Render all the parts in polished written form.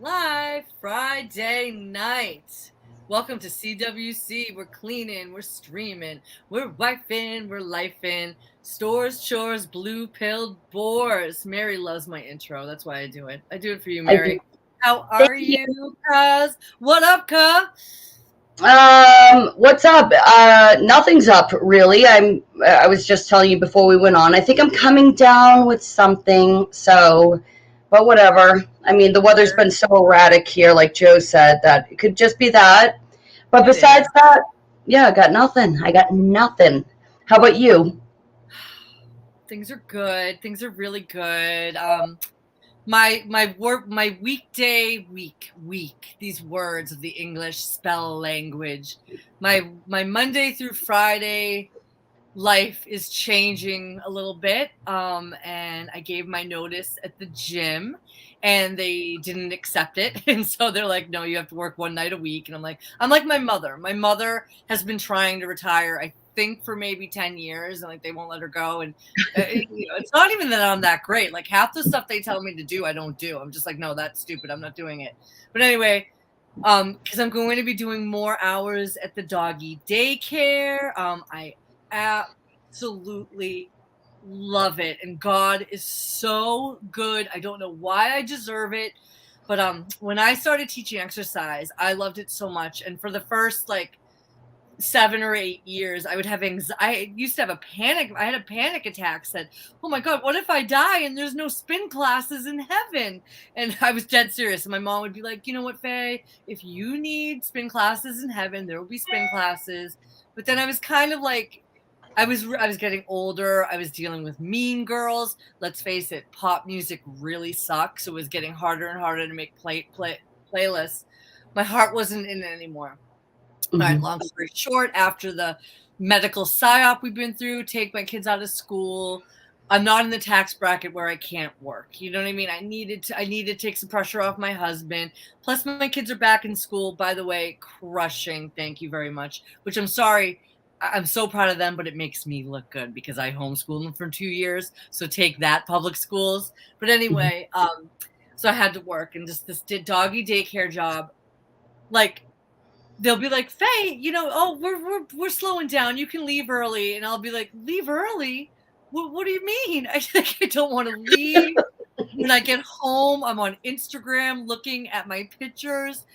Live Friday night. Welcome to CWC. We're cleaning, we're streaming, we're wifing, we're lifing. Stores, chores, blue pilled boars. Mary loves my intro. That's why I do it. I do it for you, I do. Mary. How Thank are you. you, cuz? What up, cuz? What's up? Nothing's up really. I was just telling you before we went on. I think I'm coming down with something. So, but whatever. I mean, the weather's been so erratic here, like Joe said, that it could just be that. But It is. besides that, yeah, I got nothing. I got nothing. How about you? Things are good. Things are really good. My weekday week these words of the English spell language, my Monday through Friday life is changing a little bit, and I gave my notice at the gym and they didn't accept it, and so they're like, no, you have to work one night a week. And I'm like my mother has been trying to retire, I think, for maybe 10 years, and like they won't let her go. And it's not even that I'm that great. Like half the stuff they tell me to do I don't do. I'm just like, no, that's stupid, I'm not doing it. But anyway, because I'm going to be doing more hours at the doggy daycare. I absolutely love it, and God is so good. I don't know why I deserve it, but when I started teaching exercise, I loved it so much. And for the first like 7 or 8 years, I would have I used to have a panic. I had a panic attack. Said, "Oh my God, what if I die and there's no spin classes in heaven?" And I was dead serious. And my mom would be like, "You know what, Faye? If you need spin classes in heaven, there will be spin classes." But then I was kind of like, I was getting older. I was dealing with mean girls. Let's face it, pop music really sucks. It was getting harder and harder to make playlists. My heart wasn't in it anymore. All right, Mhm. long story short, after the medical psyop we've been through, take my kids out of school, I'm not in the tax bracket where I can't work. You know what I mean? I need to take some pressure off my husband. Plus my kids are back in school, by the way, crushing. Thank you very much. Which I'm sorry. I'm so proud of them, but it makes me look good because I homeschooled them for 2 years. So take that, public schools. But Mhm. anyway, so I had to work, and just this doggy daycare job, like they'll be like, Faye, oh, we're slowing down. You can leave early. And I'll be like, leave early? What do you mean? I don't want to leave. When I get home, I'm on Instagram looking at my pictures.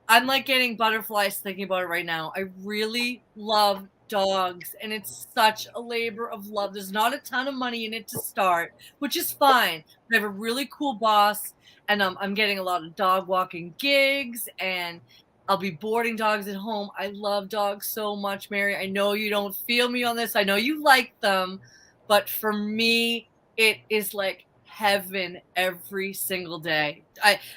I'm like getting butterflies thinking about it right now. I really love dogs, and it's such a labor of love. There's not a ton of money in it to start, which is fine. I have a really cool boss, and I'm getting a lot of dog walking gigs, and I'll be boarding dogs at home. I love dogs so much, Mary. I know you don't feel me on this. I know you like them, but for me, it is like heaven every single day.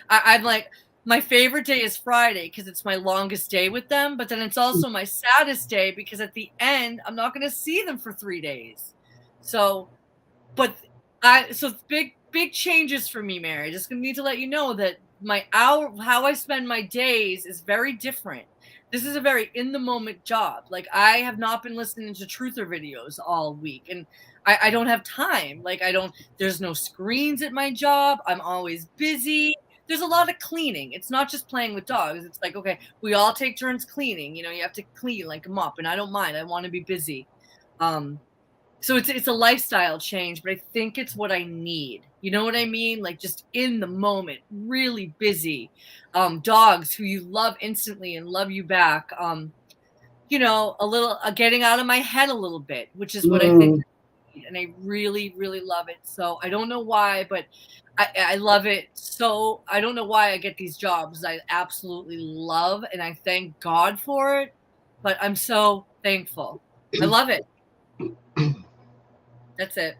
I'm like, my favorite day is Friday because it's my longest day with them, but then it's also my saddest day because at the end I'm not going to see them for 3 days. So, but so big changes for me, Mary. I just gonna need to let you know that how I spend my days is very different. This is a very in the moment job. Like I have not been listening to truther videos all week, and I don't have time. Like there's no screens at my job. I'm always busy. There's a lot of cleaning. It's not just playing with dogs. It's like, okay, we all take turns cleaning. You have to clean like a mop, and I don't mind. I want to be busy. Um, so it's a lifestyle change, but I think it's what I need. You know what I mean? Like just in the moment, really busy. Dogs who you love instantly and love you back. A little getting out of my head a little bit, which is what I think Mm. I need, and I really, really love it. So I don't know why, but I love it. So I don't know why I get these jobs. I absolutely love, and I thank God for it. But I'm so thankful. I love it. That's it.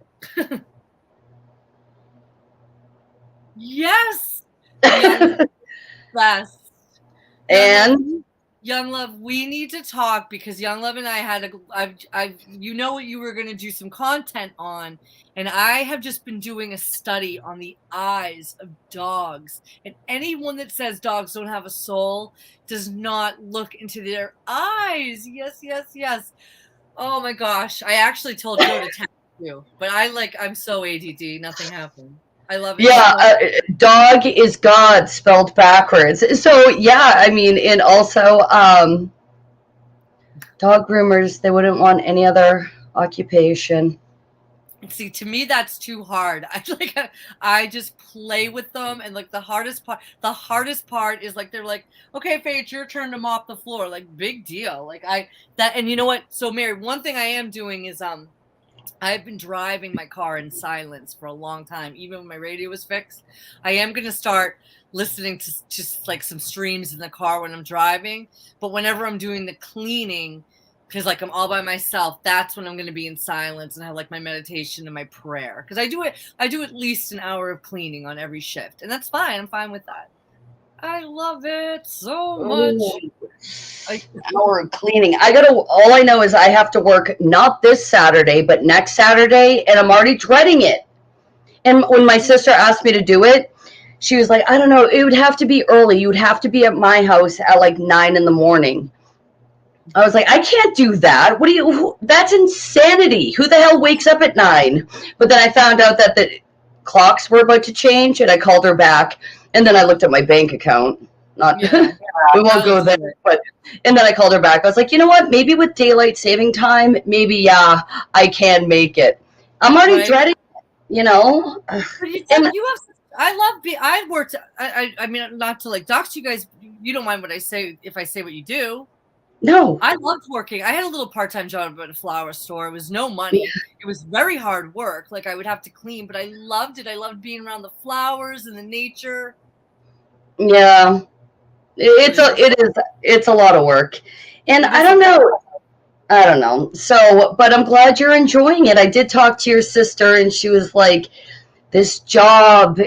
Yes. Young Best. Young Love, And Young Love, we need to talk because Young Love and I you know what you were going to do some content on, and I have just been doing a study on the eyes of dogs. And anyone that says dogs don't have a soul does not look into their eyes. Yes, yes, yes. Oh my gosh. I actually told Joe to text you, but I'm so ADD, nothing happened. I love it. Yeah, dog is God spelled backwards. So yeah, I mean, and also dog groomers, they wouldn't want any other occupation. See, to me, that's too hard. I just play with them, and like the hardest part is like they're like, okay, Faye, it's your turn to mop the floor. Like, big deal. Like and you know what? So Mary, one thing I am doing is I've been driving my car in silence for a long time, even when my radio was fixed. I am going to start listening to just like some streams in the car when I'm driving. But whenever I'm doing the cleaning, because like I'm all by myself, that's when I'm going to be in silence and have like my meditation and my prayer. Because I do at least an hour of cleaning on every shift. And that's fine. I'm fine with that. I love it so much. Hour of cleaning. All I know is I have to work not this Saturday, but next Saturday, and I'm already dreading it. And when my sister asked me to do it, she was like, I don't know, it would have to be early. You would have to be at my house at like 9 a.m. I was like, I can't do that. That's insanity. Who the hell wakes up at 9? But then I found out that the clocks were about to change, and I called her back. And then I looked at my bank account. We won't go there. But and then I called her back. I was like, you know what? Maybe with daylight saving time, maybe I can make it. I'm already dreading it, you know. I worked. I mean, not to like dox you guys. You don't mind what I say if I say what you do. No. I loved working. I had a little part-time job at a flower store. It was no money. Yeah. It was very hard work. Like I would have to clean, but I loved it. I loved being around the flowers and the nature. Yeah. It's a lot of work. And I don't know. So, but I'm glad you're enjoying it. I did talk to your sister and she was like, this job,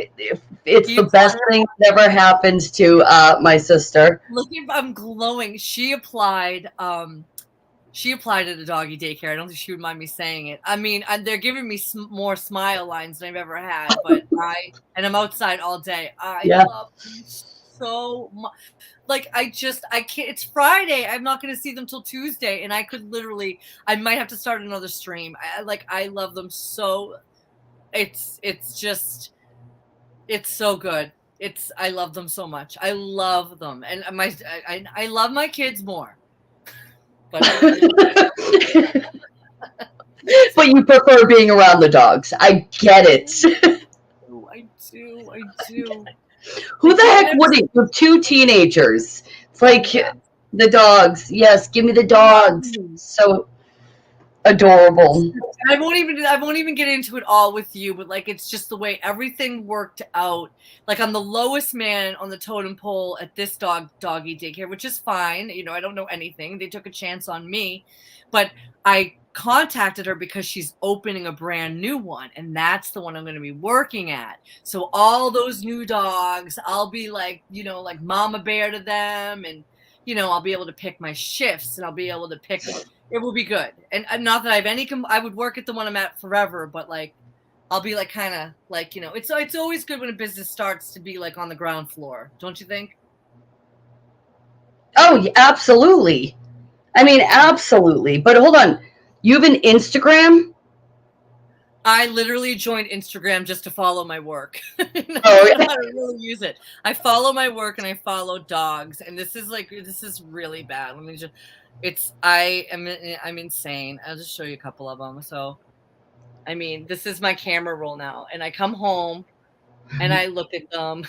it's the best thing that ever happens to my sister. Look, I'm glowing. She applied at a doggy daycare. I don't think she would mind me saying it. I mean, they're giving me more smile lines than I've ever had, but I'm outside all day. I love them so much. Like, I can't, it's Friday. I'm not going to see them till Tuesday. And I might have to start another stream. I love them so. It's so good. I love them so much. I love them. And I love my kids more. But but you prefer being around the dogs. I get it. I do. Who the heck wouldn't? With 2 teenagers. It's like the dogs. Yes, give me the dogs. So adorable. I won't even get into it all with you, but like it's just the way everything worked out. Like I'm the lowest man on the totem pole at this doggy daycare, which is fine. You know, I don't know anything. They took a chance on me, but I contacted her because she's opening a brand new one, and that's the one I'm going to be working at. So all those new dogs, I'll be like, you know, like mama bear to them, and you know, I'll be able to pick my shifts, and I'll be able to pick. It will be good. And not that I have I would work at the one I'm at forever, but like, I'll be like, kind of like, you know, it's always good when a business starts to be like on the ground floor. Don't you think? Oh, absolutely. I mean, absolutely. But hold on. You have an Instagram? I literally joined Instagram just to follow my work. Oh, yeah. I don't really use it. I follow my work and I follow dogs. And this is really bad. Let me just, I'm insane. I'll just show you a couple of them. So, I mean, this is my camera roll now. And I come home and I look at them.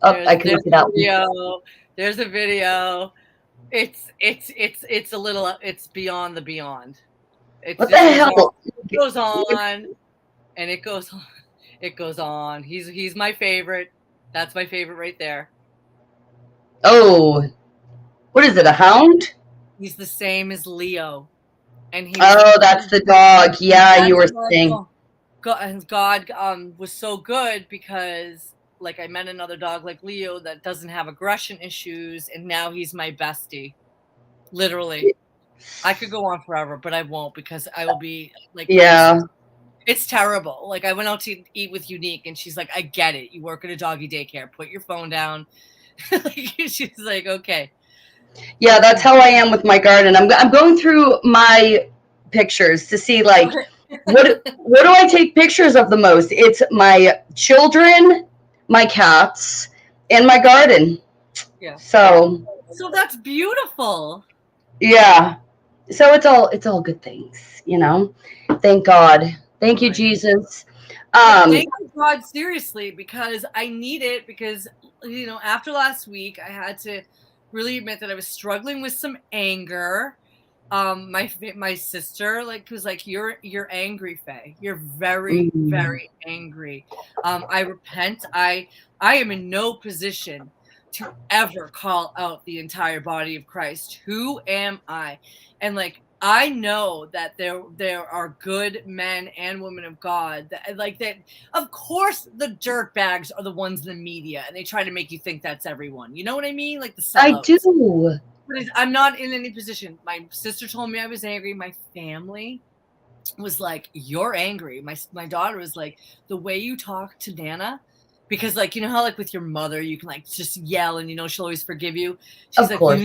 I can look at that one. There's a video. It's beyond the beyond. What the hell? It goes on and it goes on. It goes on. He's my favorite. That's my favorite right there. Oh, what is it? A hound? He's the same as Leo. And that's the dog. Yeah, you were saying. God was so good because like I met another dog like Leo that doesn't have aggression issues, and now he's my bestie. Literally. I could go on forever, but I won't because I will be like, yeah, it's terrible. Like I went out to eat with Unique and she's like, I get it. You work at a doggy daycare. Put your phone down. She's like, okay. Yeah, that's how I am with my garden. I'm going through my pictures to see like what do I take pictures of the most? It's my children, my cats, and my garden. Yeah. So So that's beautiful. yeah. So it's all good things, you know. Thank God. Thank you, Right. Jesus. Thank Um, you, God, seriously, because I need it. Because after last week, I had to really admit that I was struggling with some anger. My sister was like, "You're angry, Faye. You're very mm, very angry." I repent. I am in no position to ever call out the entire body of Christ. Who am I? And like I know that there are good men and women of God that like that. Of course, the dirt bags are the ones in the media, and they try to make you think that's everyone. You know what I mean? Like the I sellouts. do. But I'm not in any position. My sister told me I was angry. My family was like, "You're angry." My daughter was like, "The way you talk to Nana," because like how like with your mother you can like just yell and she'll always forgive you. She's Of like, course.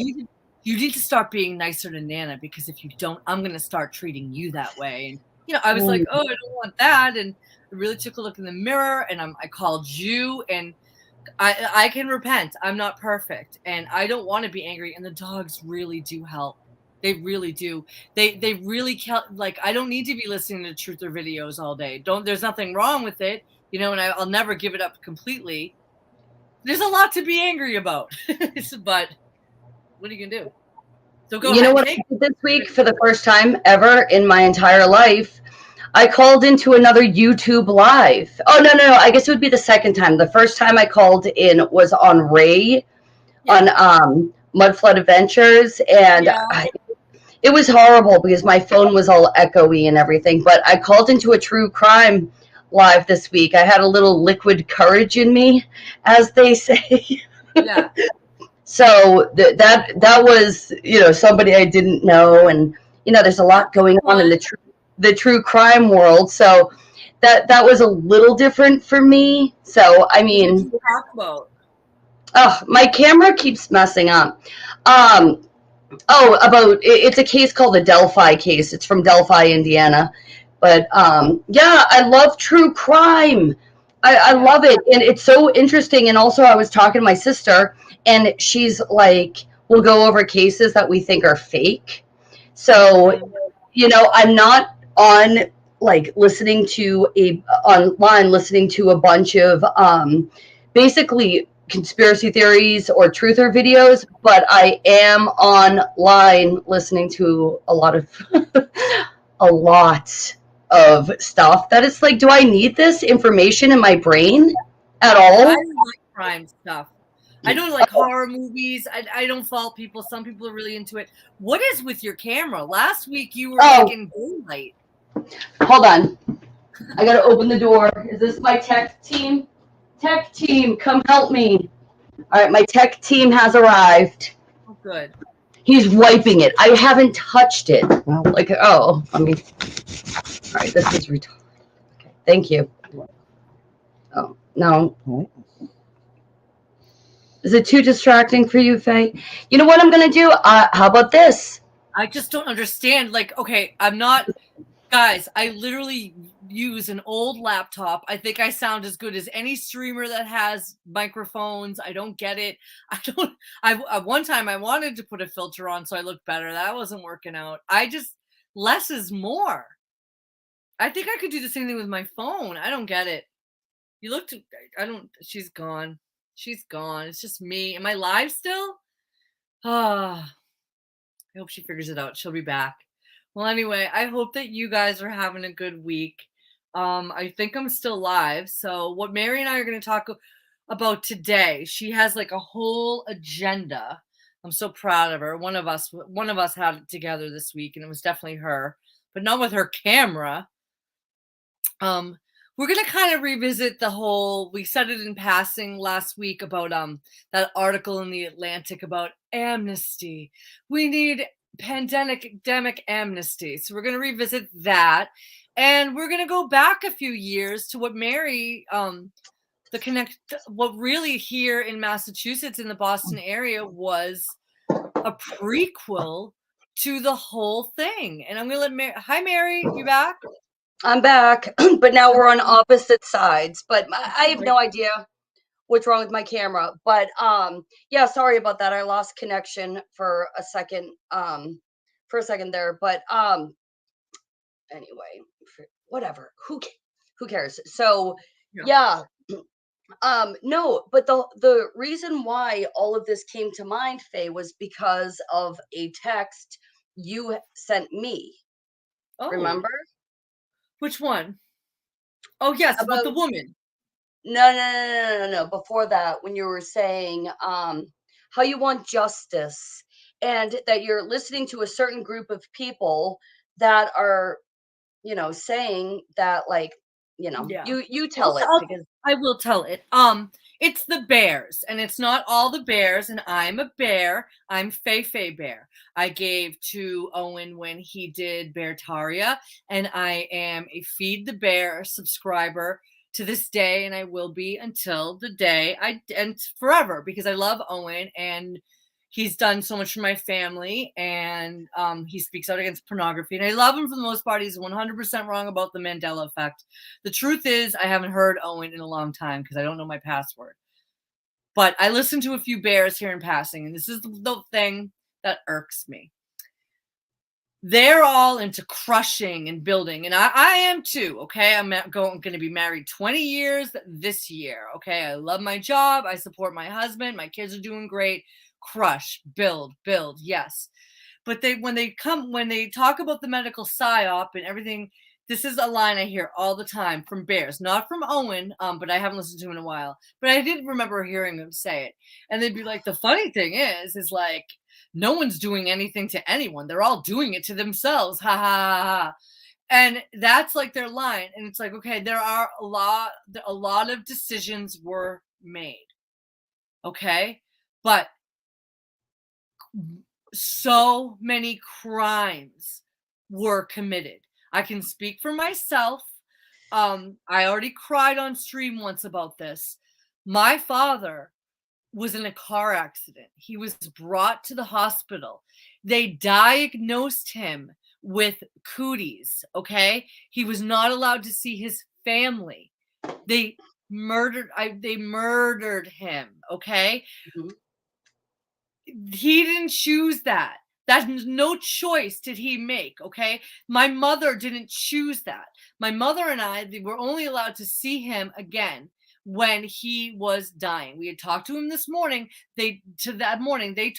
you need to start being nicer to Nana because if you don't, I'm gonna start treating you that way. And I was like, Mm, "Oh, I don't want that." And I really took a look in the mirror and I called you and I can repent. I'm not perfect, and I don't want to be angry. And the dogs really do help. They really do. They really like. I don't need to be listening to truther videos all day. Don't. There's nothing wrong with it, and I'll never give it up completely. There's a lot to be angry about, but what are you gonna do? So go you know ahead. what Take. I did this week for the first time ever in my entire life? I called into another YouTube live. Oh no! I guess it would be the second time. The first time I called in was on Ray Yeah. on Mud Flood Adventures, and Yeah. it was horrible because my phone was all echoey and everything. But I called into a true crime live this week. I had a little liquid courage in me, as they say. Yeah. So that was somebody I didn't know, and there's a lot That's going on in fun. the true crime world. So that was a little different for me. So I What did mean, you talk about? oh, my camera keeps messing up. Um, Oh, it's a case called the Delphi case. It's from Delphi, Indiana. But yeah, I love true crime. I Yeah. love it, and it's so interesting. And also, I was talking to my sister, and she's like, "We'll go over cases that we think are fake." So Mhm. I'm not on like listening to a online listening to a bunch of basically conspiracy theories or truther videos, but I am online listening to a lot of a lot of stuff that it's like, do I need this information in my brain at I all? don't like crime stuff. I don't like horror movies. I don't fault people. Some people are really into it. What is with your camera? Last week you were like Oh, in daylight. hold on. I gotta open the door. Is this my tech team? Tech team, come help me. All right, my tech team has arrived. Oh, good. He's wiping it. I haven't touched it. Well, like, oh, I mean, all right, this is retarded. Okay, thank you. Oh, no. Is it too distracting for you, Faye? You know what I'm going to do? How about this? I just don't understand. Like, okay, I'm not, guys, I literally use an old laptop. I think I sound as good as any streamer that has microphones. I don't get it. I don't, one time I wanted to put a filter on so I looked better. That wasn't working out. Less is more. I think I could do the same thing with my phone. I don't get it. You looked. I don't. She's gone. She's gone. It's just me. Am I live still? Ah, I hope she figures it out. She'll be back. Well, anyway, I hope that you guys are having a good week. I think I'm still live. So, what Mary and I are going to talk about today, she has like a whole agenda. I'm so proud of her. One of us had it together this week, and it was definitely her, but not with her camera. Um, we're gonna kind of revisit the whole. We said it in passing last week about that article in the Atlantic about amnesty. We need pandemic amnesty. So we're gonna revisit that, and we're gonna go back a few years to what Mary what really here in Massachusetts in the Boston area was a prequel to the whole thing. And I'm gonna let Mary. Hi, Mary, you back? I'm back, but now we're on opposite sides. But I have no idea what's wrong with my camera. But yeah, sorry about that. I lost connection for a second. There. But anyway, whatever. Who cares? So Yeah. yeah. No, but the reason why all of this came to mind, Faye, was because of a text you sent me. Oh, Remember? which one? Oh, yes, with About the woman. no. Before that, when you were saying how you want justice and that you're listening to a certain group of people that are, saying that like, Yeah. you I'll, tell t- it I'll because I will tell it. It's the bears, and it's not all the bears, and I'm a bear. I'm Fei Bear. I gave to Owen when he did Beartaria, and I am a Feed the Bear subscriber to this day, and I will be until the day and forever, because I love Owen, and he's done so much for my family, and he speaks out against pornography, and I love him for the most part. He's 100% wrong about the Mandela effect. The truth is, I haven't heard Owen in a long time because I don't know my password. But I listen to a few bears here in passing, and this is the thing that irks me. They're all into crushing and building, and I am too. Okay, I'm going to be married 20 years this year. Okay, I love my job. I support my husband. My kids are doing great. Crush, build. Yes, but when they talk about the medical psyop and everything, this is a line I hear all the time from bears, not from Owen, but I haven't listened to him in a while. But I did remember hearing them say it, and they'd be like, "The funny thing is like no one's doing anything to anyone. They're all doing it to themselves." Ha ha ha ha. And that's like their line, and it's like, okay, there are a lot of decisions were made, okay, but so many crimes were committed. I can speak for myself. I already cried on stream once about this. My father was in a car accident. He was brought to the hospital. They diagnosed him with cooties, okay? He was not allowed to see his family. They they murdered him, okay? Mhm. He didn't choose that. That's no choice did he make, okay? My mother didn't choose that. My mother and I, they were only allowed to see him again when he was dying. We had talked to him this morning. They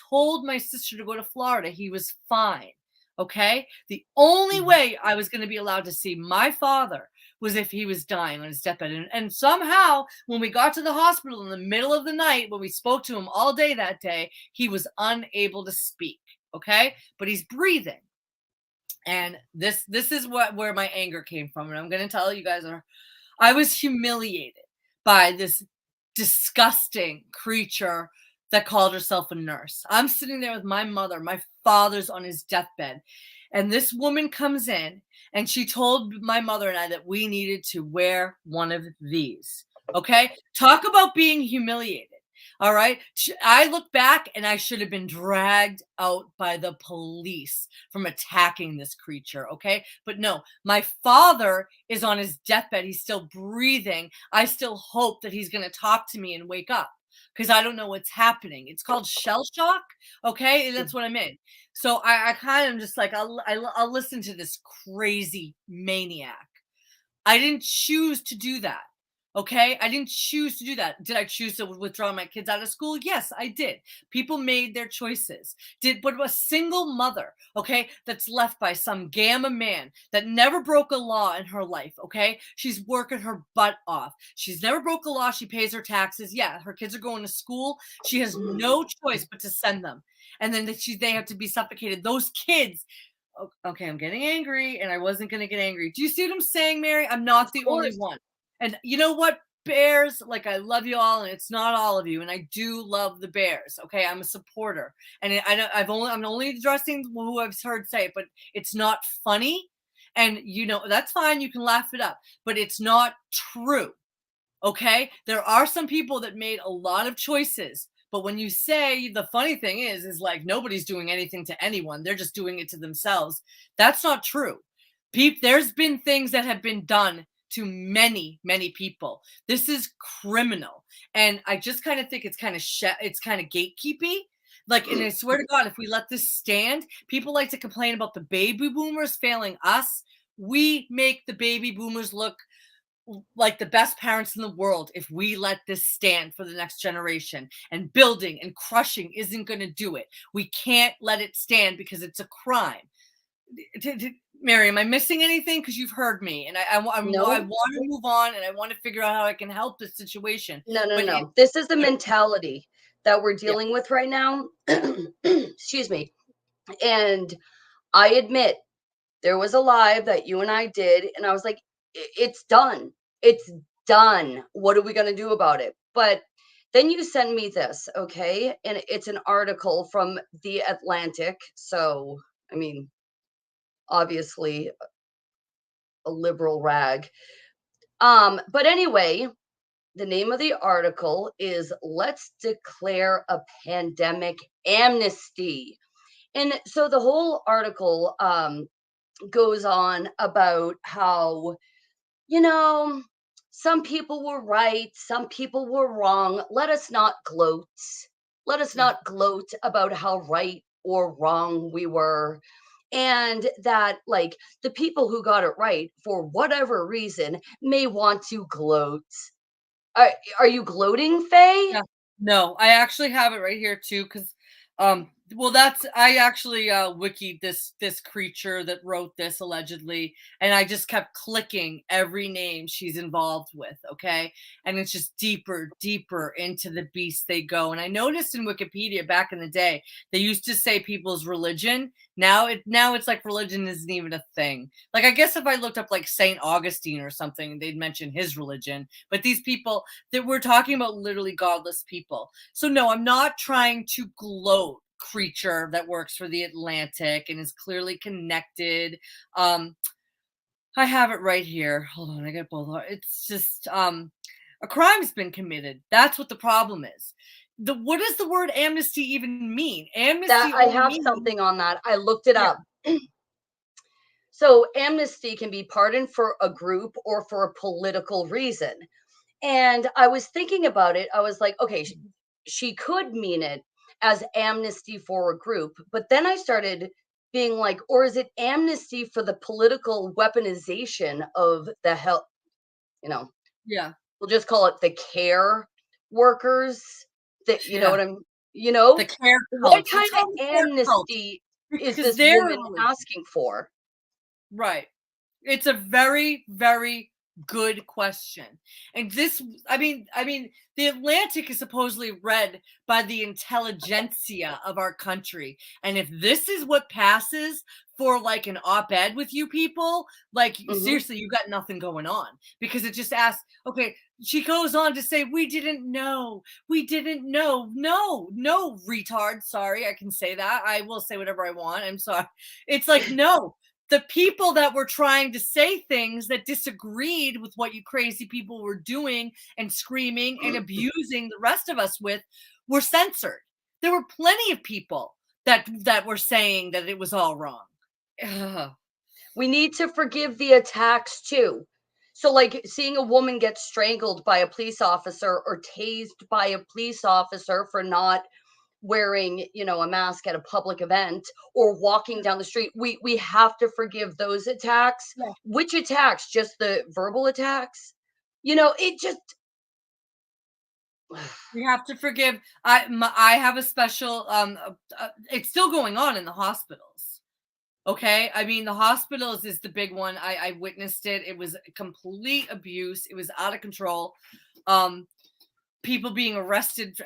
told my sister to go to Florida. He was fine. Okay? The only way I was going to be allowed to see my father was if he was dying on his deathbed. And somehow, when we got to the hospital in the middle of the night, when we spoke to him all day that day, he was unable to speak. Okay, but he's breathing. And this is where my anger came from. And I'm going to tell you guys, I was humiliated by this disgusting creature that called herself a nurse. I'm sitting there with my mother. My father's on his deathbed. And this woman comes in and she told my mother and I that we needed to wear one of these. Okay. Talk about being humiliated. All right. I look back and I should have been dragged out by the police from attacking this creature. Okay. But no, my father is on his deathbed. He's still breathing. I still hope that he's going to talk to me and wake up because I don't know what's happening. It's called shell shock. Okay. And that's what I'm in. So I kind of just like, I'll listen to this crazy maniac. I didn't choose to do that. Okay. I didn't choose to do that. Did I choose to withdraw my kids out of school? Yes, I did. People made their choices. But a single mother, okay, that's left by some gamma man that never broke a law in her life, okay? She's working her butt off. She's never broke a law. She pays her taxes. Yeah, her kids are going to school. She has no choice but to send them. And then they have to be suffocated. Those kids, okay, I'm getting angry, and I wasn't going to get angry. Do you see what I'm saying, Mary? I'm not Of the only course. one. And you know what, Bears? Like, I love you all, and it's not all of you, and I do love the Bears. Okay, I'm a supporter, and I'm only addressing who I've heard say it, but it's not funny, and that's fine. You can laugh it up, but it's not true. Okay, there are some people that made a lot of choices. But when you say the funny thing is like nobody's doing anything to anyone, they're just doing it to themselves. That's not true. There's been things that have been done to many, many people. This is criminal. And I just kind of think it's kind of it's kind of gatekeepy. Like, and I swear to God, if we let this stand, people like to complain about the baby boomers failing us. We make the baby boomers look like the best parents in the world if we let this stand for the next generation. And building and crushing isn't going to do it. We can't let it stand because it's a crime. Mary, am I missing anything? Because you've heard me, and I want to move on, and I want to figure out how I can help this situation. No. This is the mentality that we're dealing with right now. Excuse me. And I admit there was a live that you and I did, and I was like, it's done. It's done. What are we going to do about it? But then you send me this, okay? And it's an article from The Atlantic. So, I mean, obviously a liberal rag. But anyway, the name of the article is Let's Declare a Pandemic Amnesty. And so the whole article goes on about how, you know, some people were right, some people were wrong. Let us not gloat. Let us not gloat about how right or wrong we were. And that, like, the people who got it right, for whatever reason, may want to gloat. Are you gloating, Faye? Yeah. No, I actually have it right here too, because well, I actually wikied this creature that wrote this allegedly, and I just kept clicking every name she's involved with, okay? And it's just deeper into the beast they go. And I noticed in Wikipedia back in the day, they used to say people's religion. Now it's like religion isn't even a thing. Like, I guess if I looked up like Saint Augustine or something, they'd mention his religion. But these people that we're talking about, literally godless people. So no, I'm not trying to gloat, creature that works for the Atlantic and is clearly connected. I have it right here. Hold on, I got both. It's just a crime's been committed. That's what the problem is. What does the word amnesty even mean? Amnesty. That I have something on that. I looked it up. So amnesty can be pardon for a group or for a political reason. And I was thinking about it. I was like, okay, she could mean it as amnesty for a group. But then I started being like, or is it amnesty for the political weaponization of the health, Yeah. we'll just call it the care workers that, what I'm, the care what kind of amnesty is this woman asking for? Right. It's a very, very good question. And this, I mean, the Atlantic is supposedly read by the intelligentsia of our country. And if this is what passes for like an op-ed with you people, like seriously, you got nothing going on, because it just asks, okay, she goes on to say, we didn't know. No, retard. Sorry, I can say that. I will say whatever I want. I'm sorry. It's like, no. The people that were trying to say things that disagreed with what you crazy people were doing and screaming and abusing the rest of us with were censored. There were plenty of people that were saying that it was all wrong. Ugh. We need to forgive the attacks too. So like seeing a woman get strangled by a police officer or tased by a police officer for not wearing, a mask at a public event or walking down the street. We have to forgive those attacks. Yeah. Which attacks? Just the verbal attacks? It just we have to forgive. I have a special it's still going on in the hospitals. Okay, I mean, the hospitals is the big one. I witnessed it. It was complete abuse. It was out of control. People being arrested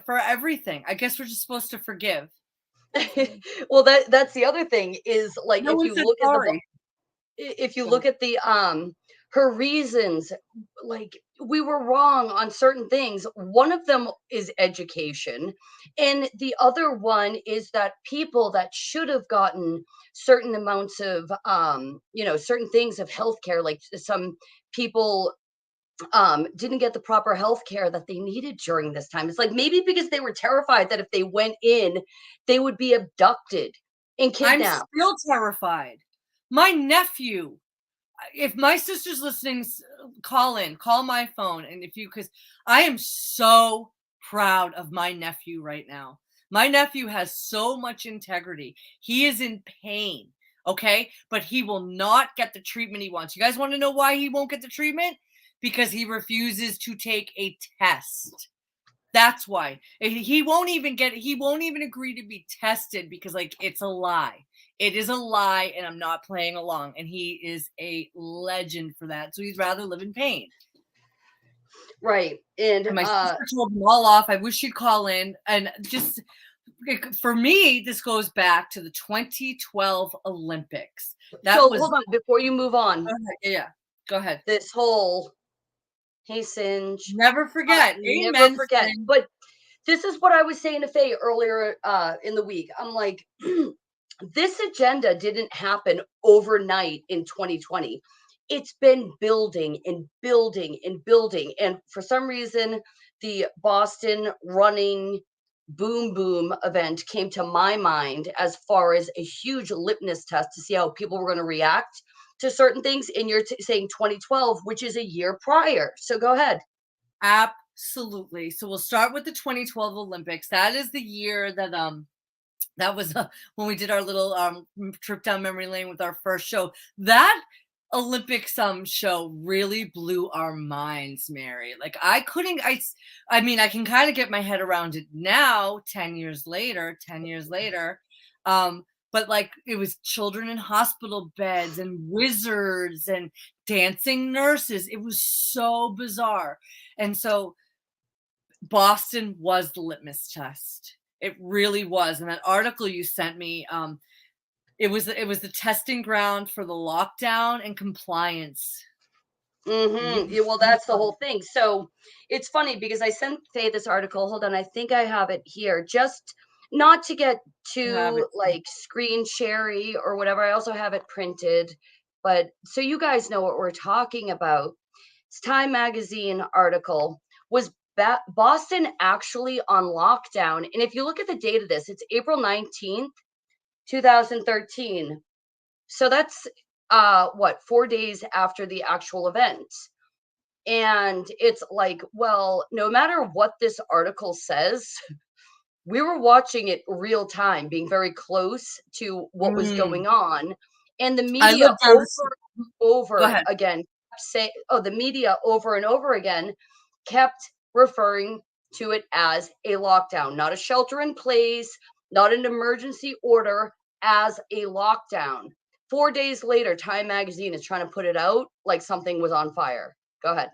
for everything. I guess we're just supposed to forgive. Well, that's the other thing is, like, No, if you look at the her reasons, like, we were wrong on certain things. One of them is education, and the other one is that people that should have gotten certain amounts of certain things of healthcare, like some people didn't get the proper health care that they needed during this time. It's like maybe because they were terrified that if they went in, they would be abducted and kidnapped. I'm still terrified. My nephew, if my sister's listening, call my phone. And if you, because I am so proud of my nephew right now. My nephew has so much integrity. He is in pain. Okay. But he will not get the treatment he wants. You guys want to know why he won't get the treatment? Because he refuses to take a test. That's why he won't even agree to be tested because like it's a lie. It is a lie and I'm not playing along. And he is a legend for that. So he'd rather live in pain. Right. And And my sister told him all off. I wish she'd call in. And just for me, this goes back to the 2012 Olympics. That so was hold on before you move on. yeah. Go ahead. This whole hey Singe, Never forget. never Amen. forget. Singe. But this is what I was saying to Faye earlier in the week. I'm like, this agenda didn't happen overnight in 2020. It's been building and building and building. And for some reason, the Boston running boom boom event came to my mind as far as a huge litmus test to see how people were going to react to certain things. And you're saying 2012, which is a year prior. So go ahead. Absolutely. So we'll start with the 2012 Olympics. That is the year that that was when we did our little trip down memory lane with our first show. That Olympics show really blew our minds, Mary. Like I mean I can kind of get my head around it now 10 years later. But like it was children in hospital beds and wizards and dancing nurses. It was so bizarre. And so Boston was the litmus test. It really was. And that article you sent me, it was the testing ground for the lockdown and compliance. Yeah, well, that's the whole thing. So it's funny because I sent Faye this article. Hold on, I think I have it here. Just not to get Have it. too like screen sharey or whatever. I also have it printed, but so you guys know what we're talking about. It's Time Magazine article. Was Boston actually on lockdown? And if you look at the date of this, it's April 19th, 2013. So that's what, 4 days after the actual event. And it's like, well, no matter what this article says, we were watching it real time, being very close to what was going on. And the I media lived down the Go over ahead. again say, oh, the media over and over again kept referring to it as a lockdown, not a shelter in place, not an emergency order, as a lockdown. 4 days later, Time Magazine is trying to put it out like something was on fire. Go ahead.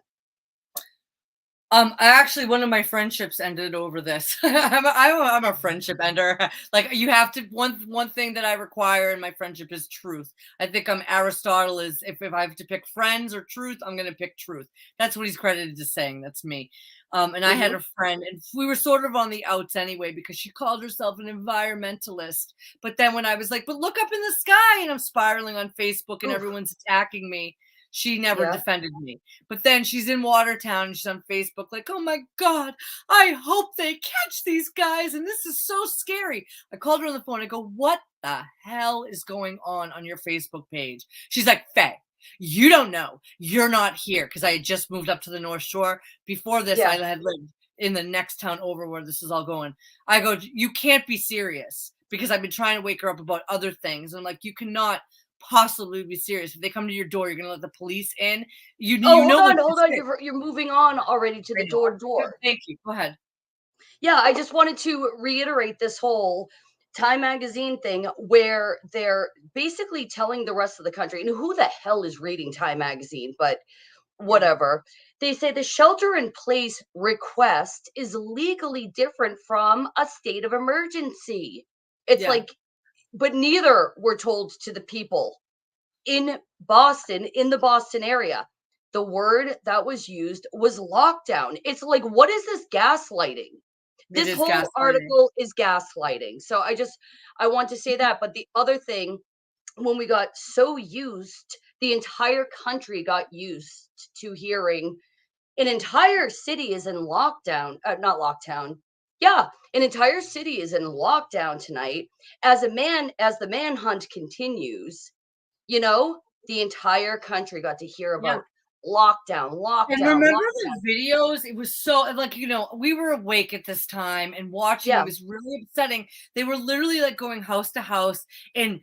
I actually one of my friendships ended over this. I'm a friendship ender. Like you have to one thing that I require in my friendship is truth. I think I'm Aristotle is if I have to pick friends or truth, I'm gonna pick truth. That's what he's credited to saying. That's me. And I had a friend, and we were sort of on the outs anyway because she called herself an environmentalist. But then when I was like, "But look up in the sky," and I'm spiraling on Facebook, and Oof. everyone's attacking me, she never Yeah. defended me. But then she's in Watertown and she's on Facebook like, "Oh my God, I hope they catch these guys. And this is so scary." I called her on the phone. I go, "What the hell is going on your Facebook page?" She's like, "Faye, you don't know. You're not here." Because I had just moved up to the North Shore. Before this, Yeah. I had lived in the next town over where this is all going. I go, "You can't be serious." Because I've been trying to wake her up about other things. And I'm like, you cannot possibly be serious. If they come to your door, you're gonna let the police in. You Oh, know what hold to on. say. You're moving on already to I the know. door to door. Thank you. Go ahead. Yeah, I just wanted to reiterate this whole Time Magazine thing where they're basically telling the rest of the country, and who the hell is reading Time Magazine, but Yeah. whatever. They say the shelter in place request is legally different from a state of emergency. It's Yeah. like, but neither were told to the people in Boston, in the Boston area. The word that was used was lockdown. It's like, what is this gaslighting? It This is whole gaslighting. article is gaslighting. So I want to say that. But the other thing, when we got so used, the entire country got used to hearing an entire city is in lockdown, not lockdown. Yeah, an entire city is in lockdown tonight as the manhunt continues. You know, the entire country got to hear Yeah. about lockdown, And lockdown, remember lockdown. the videos? It was so like, we were awake at this time and watching. It Yeah, was really upsetting. They were literally like going house to house in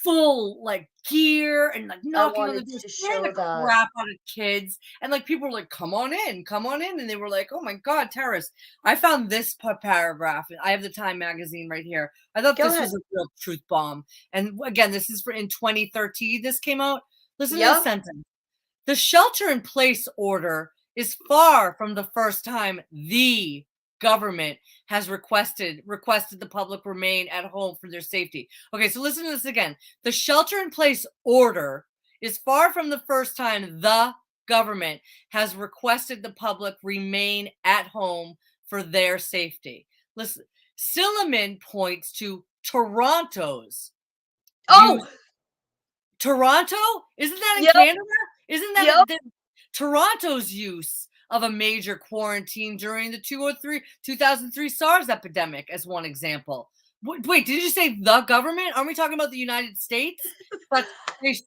full like gear and like I knocking on the wanted doors, to scaring show the that. crap out of kids. And like people were like, come on in, come on in. And they were like, oh my God, terrorists. I found this paragraph. I have the Time magazine right here. I thought Go this was ahead. a real truth bomb. And again, this is in 2013. This came out. Listen to this Yep. sentence. The shelter-in-place order is far from the first time the government has requested the public remain at home for their safety. Okay, so listen to this again. The shelter-in-place order is far from the first time the government has requested the public remain at home for their safety. Listen, Silliman points to Toronto's use. Oh, Toronto? Isn't that in yep, Canada? Isn't that yep. Toronto's use of a major quarantine during the 2003 SARS epidemic as one example? Wait, did you say the government? Aren't we talking about the United States? But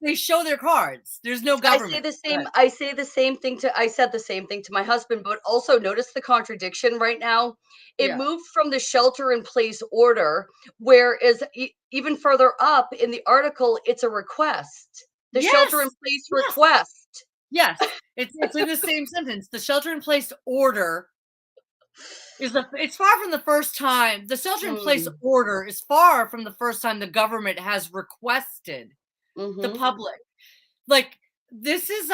they show their cards. There's no government. I say the same thing to I said the same thing to my husband, but also notice the contradiction right now. It Yeah. moved from the shelter in place order, whereas even further up in the article, it's a request. The shelter in Yes. place Yes. request. Yes. It's in the same sentence. The shelter in place order it's far from the first time the shelter in place Mm, order is far from the first time the government has requested the mhm. public. Like this is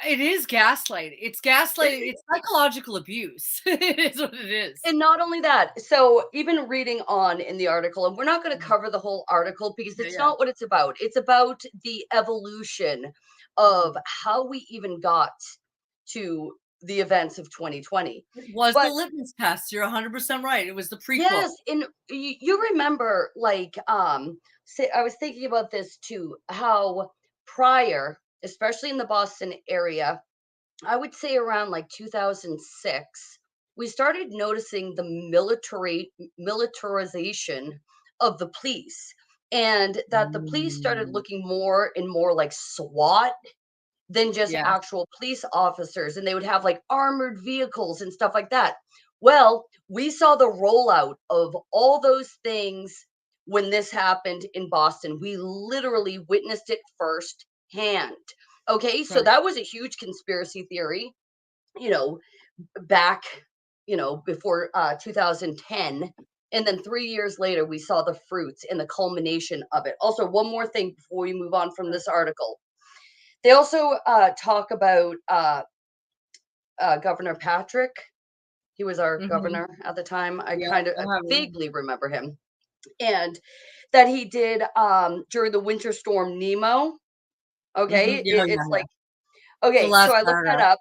it is gaslighting. It's gaslighting. It's psychological abuse. It is what it is. And not only that, so even reading on in the article, and we're not going to Mhm. cover the whole article because Yeah, it's yeah. not what it's about. It's about the evolution of Mhm. how we even got to the events of 2020. It was the But litmus test. You're 100% right. It was the prequel. yes, and you remember, like, say, I was thinking about this too, how prior, especially in the Boston area, I would say around like 2006, we started noticing the militarization of the police, and that the police started Mm. looking more and more like SWAT than just Yes. actual police officers, and they would have like armored vehicles and stuff like that. Well, we saw the rollout of all those things when this happened in Boston. We literally witnessed it firsthand. Okay, so Right. that was a huge conspiracy theory, you know, back, before 2010. And then 3 years later, we saw the fruits and the culmination of it. Also, one more thing before we move on from this article. They also talk about Governor Patrick. He was our Mhm. governor at the time. I Yeah, kind of I have it. vaguely remember him. And that he did during the winter storm Nemo. Okay. Mhm. Yeah, yeah, It's yeah. like, The okay, so last I looked that paragraph. up.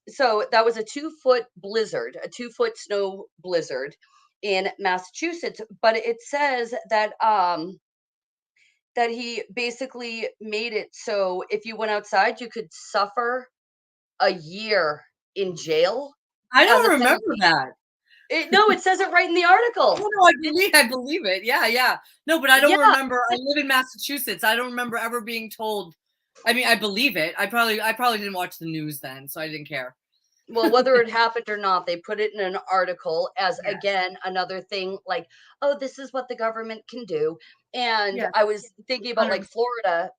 So that was a 2-foot blizzard, a 2-foot snow blizzard in Massachusetts. But it says that he basically made it so if you went outside, you could suffer a year in jail I as don't a remember penalty. that. No, it says it right in the Oh, article. no, I believe it. Yeah, yeah. No, but I don't Yeah. remember. I live in Massachusetts. I don't remember ever being told. I mean, I believe it. I probably didn't watch the news then, so I didn't care. Well, whether it happened or not, they put it in an article as, Yes. again, another thing like, oh, this is what the government can do. And Yes. I was thinking about like 100. Florida,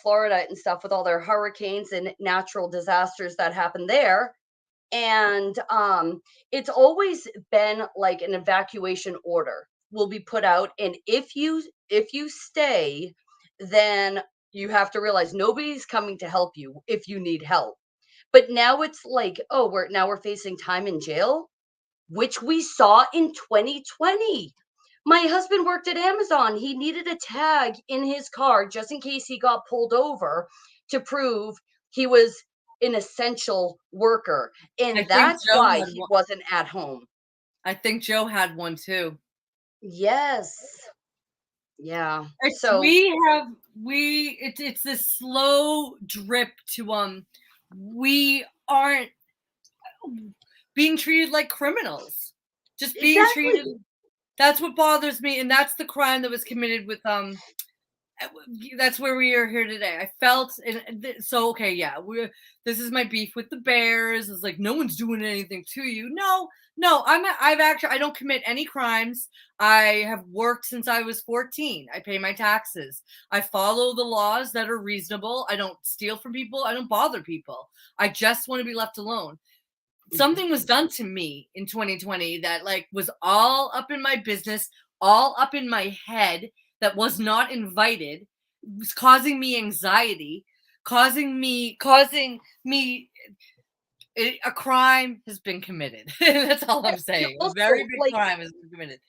Florida and stuff with all their hurricanes and natural disasters that happen there. And it's always been like an evacuation order will be put out. And if you stay, then you have to realize nobody's coming to help you if you need help. But now it's like, oh, we're facing time in jail, which we saw in 2020. My husband worked at Amazon. He needed a tag in his car just in case he got pulled over to prove he was an essential worker. I And think that's Joe why had he one. wasn't at home. I think Joe had one too. Yes. Yeah. It's So we have we it's this slow drip to we aren't being treated like criminals. Just being exactly. treated. That's what bothers me, and that's the crime that was committed with That's where we are here today. I felt so okay. Yeah, this is my beef with the Bears. It's like no one's doing anything to you. No, no. I've actually I don't commit any crimes. I have worked since I was 14. I pay my taxes. I follow the laws that are reasonable. I don't steal from people. I don't bother people. I just want to be left alone. Something was done to me in 2020 that like was all up in my business, all up in my head, that was not invited. It was causing me anxiety, causing me a crime has been committed. That's all I'm Yeah, saying. A very also, big crime has been committed.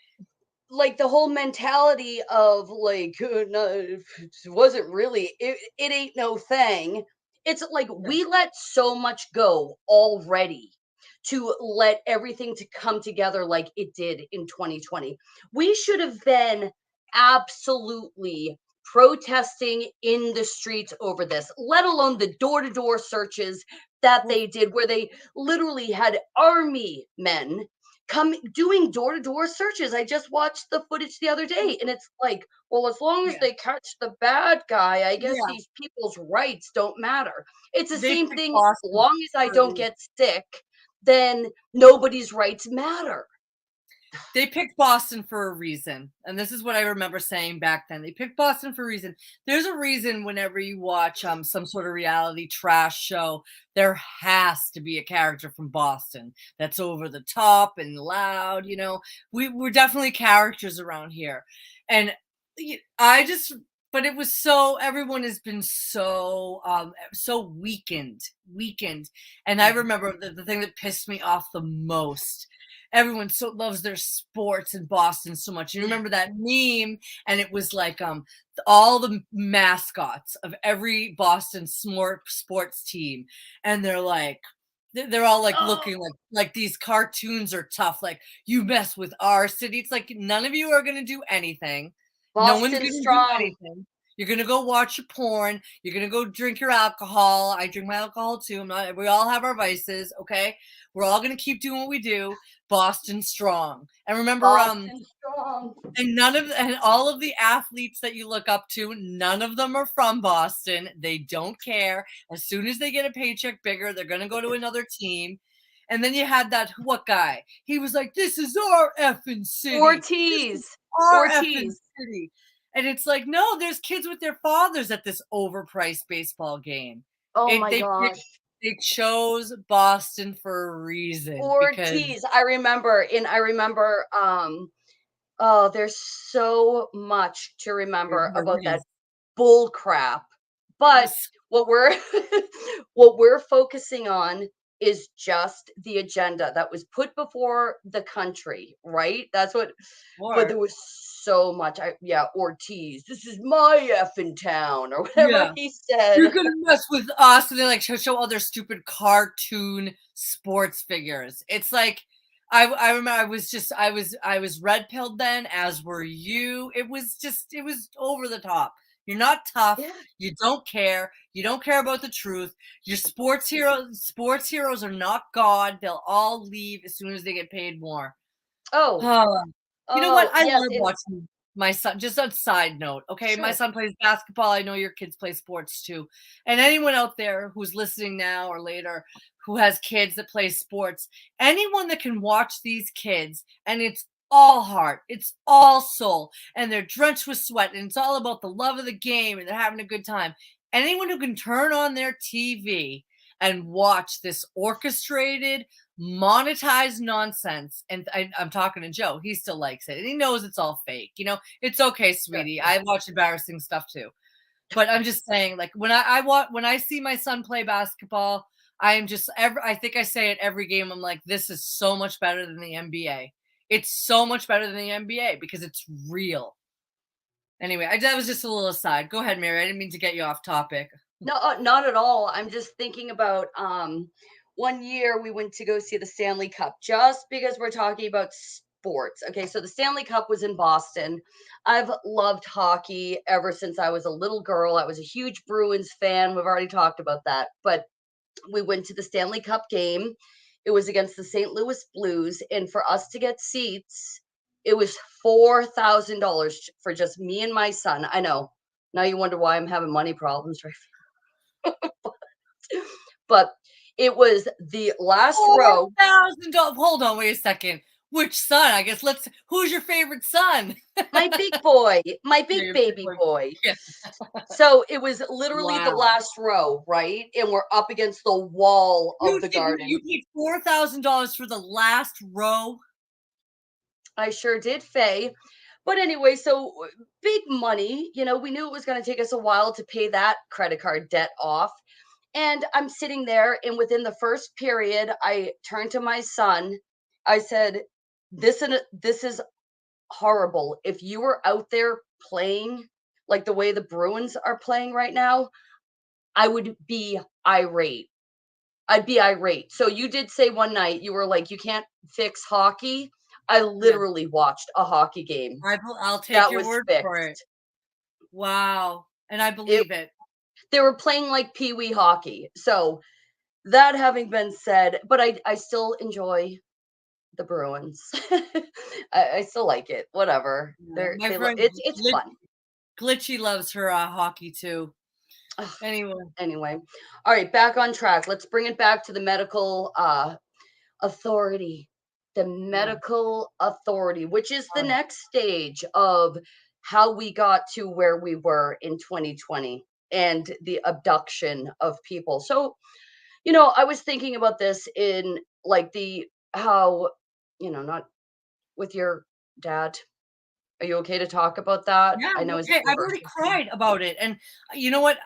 like the whole mentality of like no, it wasn't really it ain't no thing. It's like Yeah. we let so much go already to let everything to come together like it did in 2020. We should have been absolutely protesting in the streets over this, let alone the door-to-door searches that Well, they did where they literally had army men come doing door-to-door searches. I just watched the footage the other day and it's like, well, as long as yeah, they catch the bad guy, I guess yeah. these people's rights don't matter. It's the They same picked thing. Boston Long as I for a don't reason. get sick, then nobody's rights matter. They picked Boston for a reason. And this is what I remember saying back then. They picked Boston for a reason. There's a reason whenever you watch some sort of reality trash show, there has to be a character from Boston that's over the top and loud, you know. We're definitely characters around here. And I just but it was so everyone has been so weakened. And I Mhm. remember the thing that pissed me off the most, everyone so loves their sports in Boston so much. You Yeah. remember that meme, and it was like all the mascots of every Boston sports team, and they're like they're all like Oh, looking like these cartoons are tough. Like you mess with our city, it's like none of you are gonna do anything. No one's Boston gonna do strong. anything. You're gonna go watch your porn. You're gonna go drink your alcohol. I drink my alcohol too. I'm not. We all have our vices. Okay, we're all gonna keep doing what we do. Boston strong. And remember, Boston strong. and all of the athletes that you look up to, none of them are from Boston. They don't care. As soon as they get a paycheck bigger, they're gonna go to another team. And then you had that what guy? He was like, "This is our effing city. This is Ortiz. our effing Ortiz. city." And it's like, no, there's kids with their fathers at this overpriced baseball game. Oh It my gosh. they chose Boston for a reason because Ortiz. I remember oh, there's so much to remember there about that is. bull crap. It But was what we're what we're focusing on is just the agenda that was put before the country, right? That's what but smart. there was so much. Yeah, Ortiz, this is my effing town, or whatever Yeah. he You're said. gonna mess with us, and they like show all their stupid cartoon sports figures. It's like I remember I was red pilled then, as were you. It was over the top. You're not tough. Yeah. You don't care. You don't care about the truth. Your sports heroes are not God. They'll all leave as soon as they get paid more. Oh, Oh, you know what? oh, I yes, love and watching my son. Just a side note, okay? My sure. son plays basketball. I know your kids play sports too. And anyone out there who's listening now or later who has kids that play sports, anyone that can watch these kids and it's all heart, it's all soul, and they're drenched with sweat, and it's all about the love of the game and they're having a good time. Anyone who can turn on their TV and watch this orchestrated, monetized nonsense. And I'm talking to Joe. He still likes it. And he knows it's all fake. You know, it's okay, Sure. sweetie. I watch embarrassing stuff too. But I'm just saying, like when I see my son play basketball, I am just I think I say it every game. I'm like, this is so much better than the NBA. It's so much better than the NBA because it's real. Anyway, that was just a little aside. Go ahead, Mary. I didn't mean to get you off topic. No, not at all. I'm just thinking about one year we went to go see the Stanley Cup just because we're talking about sports. Okay, so the Stanley Cup was in Boston. I've loved hockey ever since I was a little girl. I was a huge Bruins fan. We've already talked about that. But we went to the Stanley Cup game. It was against the St. Louis Blues, and for us to get seats, it was $4,000 for just me and my son. I know, Now you wonder why I'm having money problems, right? But it was the last row. $4,000. Hold on, wait a second. Which son? I guess who's your favorite son? My big boy, my Yeah, big your big baby boy. boy. Yeah. So it was literally the Wow. last row, right? And we're up against the wall of the You garden. paid $4,000 for the last row? I sure did, Faye. But anyway, so big money, we knew it was going to take us a while to pay that credit card debt off. And I'm sitting there, and within the first period, I turned to my son. I said, this is horrible. If you were out there playing like the way the Bruins are playing right now, I would be irate. I'd be irate. So you did say one night you were like, you can't fix hockey. I Yeah. literally watched a hockey game I'll take that your was word for it. fixed. Wow. And I It believe it. They were playing like pee-wee hockey. So that having been said, but I still enjoy the Bruins. I still like it. Whatever. Yeah. My They friend it's fun. Glitchy loves her hockey too. Ugh, Anyway. anyway, all right, back on track. Let's bring it back to the medical authority. The Yeah. medical authority, which is the Oh, next stage of how we got to where we were in 2020 and the abduction of people. So, I was thinking about this in like the how, not with your dad. Are you okay to talk about that? yeah, I know his okay. I've already anniversary. cried about it. And you know what?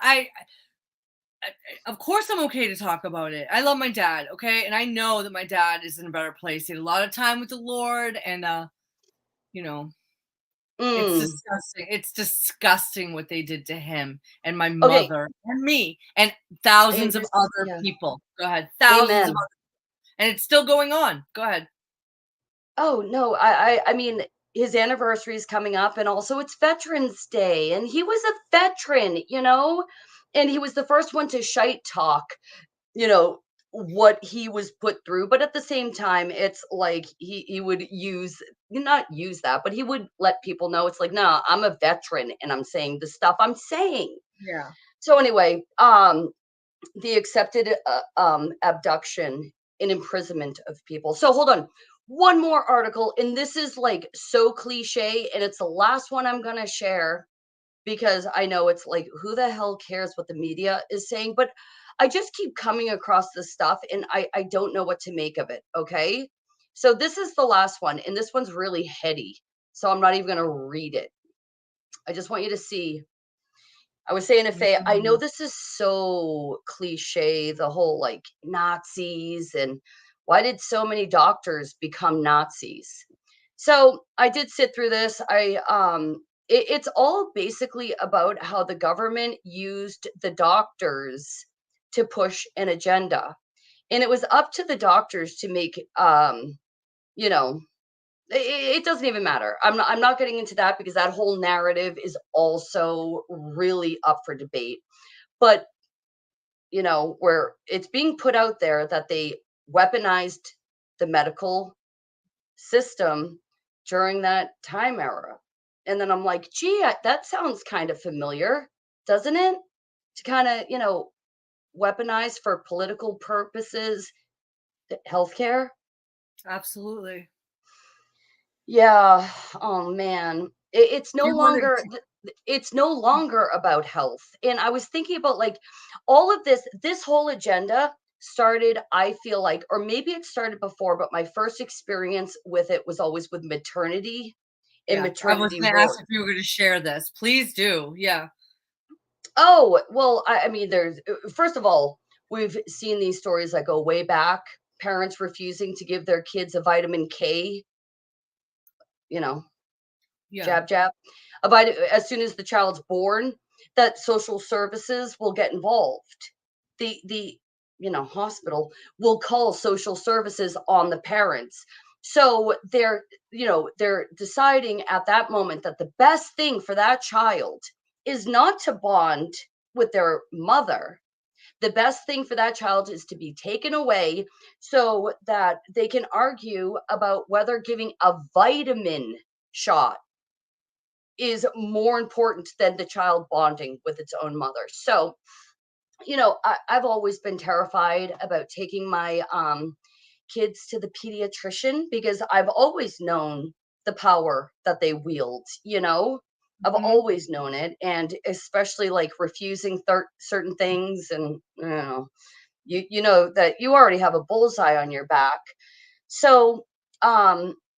Of course I'm okay to talk about it. I love my dad, okay? And I know that my dad is in a better place. He had a lot of time with the Lord, and you know, it's Mm, disgusting. It's disgusting what they did to him and my okay. mother and me and thousands of other Yeah. people. Go ahead. Thousands of Amen. other, and it's still going on. Go ahead. Oh, no, I mean, his anniversary is coming up, and also it's Veterans Day, and he was a veteran, and he was the first one to shite talk, you know, what he was put through, but at the same time, it's like he would not use that, but he would let people know it's like, "No, I'm a veteran, and I'm saying the stuff I'm saying." Yeah. So anyway, the accepted abduction and imprisonment of people. So hold on. One more article, and this is like so cliche, and it's the last one I'm gonna share because I know it's like, who the hell cares what the media is saying? But I just keep coming across this stuff and I don't know what to make of it. Okay. So this is the last one, and this one's really heady. So I'm not even gonna read it. I just want you to see. I was saying to Faye, I know Mm. this is so cliche, the whole like Nazis and why did so many doctors become Nazis? So I did sit through this. It's all basically about how the government used the doctors to push an agenda. And it was up to the doctors to make you know, it doesn't even matter. I'm not getting into that because that whole narrative is also really up for debate. But, where it's being put out there that they weaponized the medical system during that time era. And then I'm like, gee, that sounds kind of familiar, doesn't it? To kind of, weaponize for political purposes, healthcare. Absolutely. Yeah. Oh man. It's no You want longer it's no longer about health. And I was thinking about like all of this whole agenda started, I feel like, or maybe it started before, but my first experience with it was always with maternity and Yeah, I was maternity gonna ask ward. if you were gonna share this. Please do. Yeah. Oh, well, I mean, first of all, we've seen these stories that go way back, parents refusing to give their kids a vitamin K, you know, Yeah. jab, jab. About as soon as the child's born, that social services will get involved. The hospital will call social services on the parents. So they're deciding at that moment that the best thing for that child is not to bond with their mother. The best thing for that child is to be taken away so that they can argue about whether giving a vitamin shot is more important than the child bonding with its own mother. So, I've always been terrified about taking my kids to the pediatrician because I've always known the power that they wield. I've Mhm. always known it, and especially like refusing certain things, and you know that you already have a bullseye on your back. So,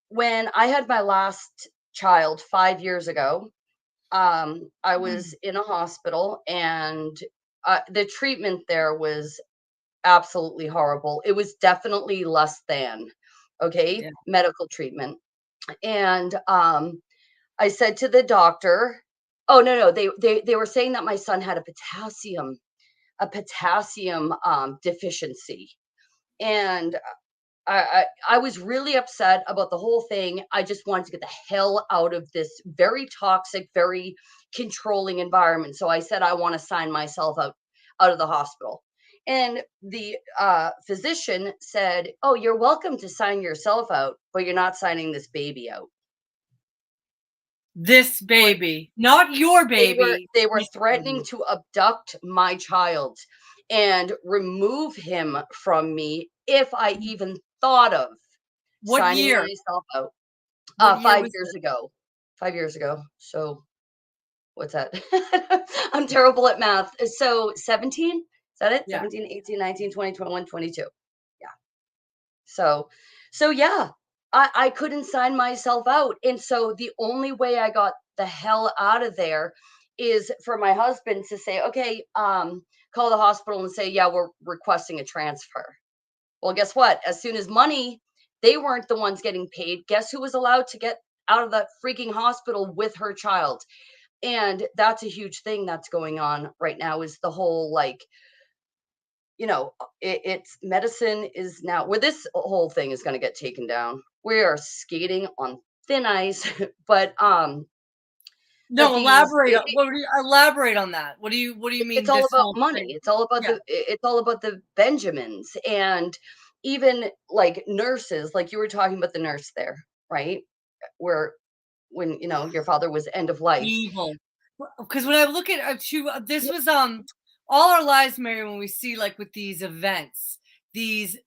when I had my last child 5 years ago, I was Mm. in a hospital, and the treatment there was absolutely horrible. It was definitely less than, okay, Yeah. medical treatment. And I said to the doctor, oh no, they were saying that my son had a potassium deficiency. And I was really upset about the whole thing. I just wanted to get the hell out of this very toxic, very controlling environment. So I said I want to sign myself out of the hospital. And the physician said, "Oh, you're welcome to sign yourself out, but you're not signing this baby out." This What baby, not your they were baby. they were This threatening baby. to abduct my child and remove him from me if I even thought of What signing year? myself out. What year 5 was years this? ago. 5 years ago. So, what's that? I'm terrible at math. So, 17? Is that it? Yeah. 17, 18, 19, 20, 21, 22. Yeah. So yeah, I couldn't sign myself out, and so the only way I got the hell out of there is for my husband to say, "Okay, call the hospital and say, yeah, we're requesting a transfer." Well, guess what? As soon as they weren't the ones getting paid. Guess who was allowed to get out of that freaking hospital with her child? And that's a huge thing that's going on right now is the whole like, it's medicine is now where this whole thing is going to get taken down. We are skating on thin ice, but that No, these elaborate on elaborate on that. What do you it's mean all this about whole money. thing? Yeah. It's all about the Benjamins, and even like nurses, like you were talking about the nurse there, right? Where when your father was end of life. Evil. Because when I look at this Yeah. was all our lives, Mary, when we see like with these events, these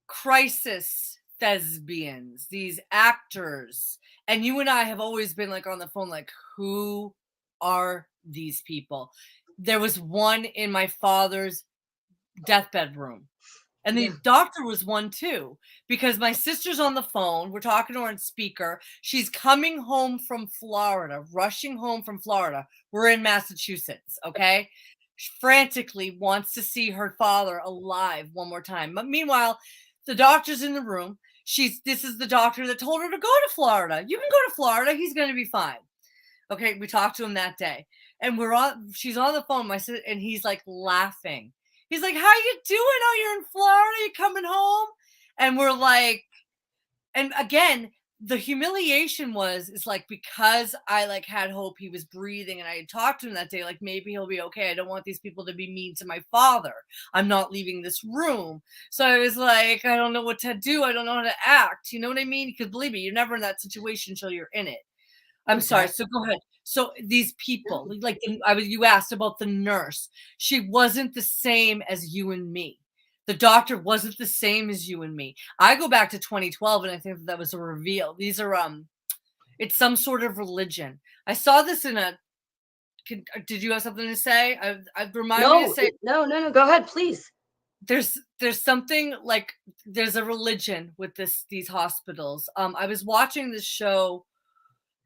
crisis thespians, these actors, and you and I have always been like on the phone, like, who are these people? There was one in my father's deathbed room. And Yeah. the doctor was one too, because my sister's on the phone. We're talking to her on speaker. She's coming home from Florida, rushing home from Florida. We're in Massachusetts, okay? She frantically wants to see her father alive one more time. But meanwhile, the doctor's in the room. This is the doctor that told her to go to Florida. You can go to Florida. He's going to be fine. Okay, we talked to him that day, and she's on the phone, my sister, and he's like laughing. He's like, "How you doing? Oh, you're in Florida. You coming home?" And we're like, and again, the humiliation is like because I like had hope he was breathing, and I had talked to him that day, like maybe he'll be okay. I don't want these people to be mean to my father. I'm not leaving this room. So I was like, I don't know what to do. I don't know how to act. You know what I mean? Because believe me, you're never in that situation until you're in it. I'm sorry. So Exactly. go ahead. So these people, No. like you asked about the nurse. She wasn't the same as you and me. The doctor wasn't the same as you and me. I go back to 2012, and I think that was a reveal. These are it's some sort of religion. I saw this in a. Did you have something to say? I remind me to No, say no. Go ahead, please. there's something like there's a religion with these hospitals. I was watching this show.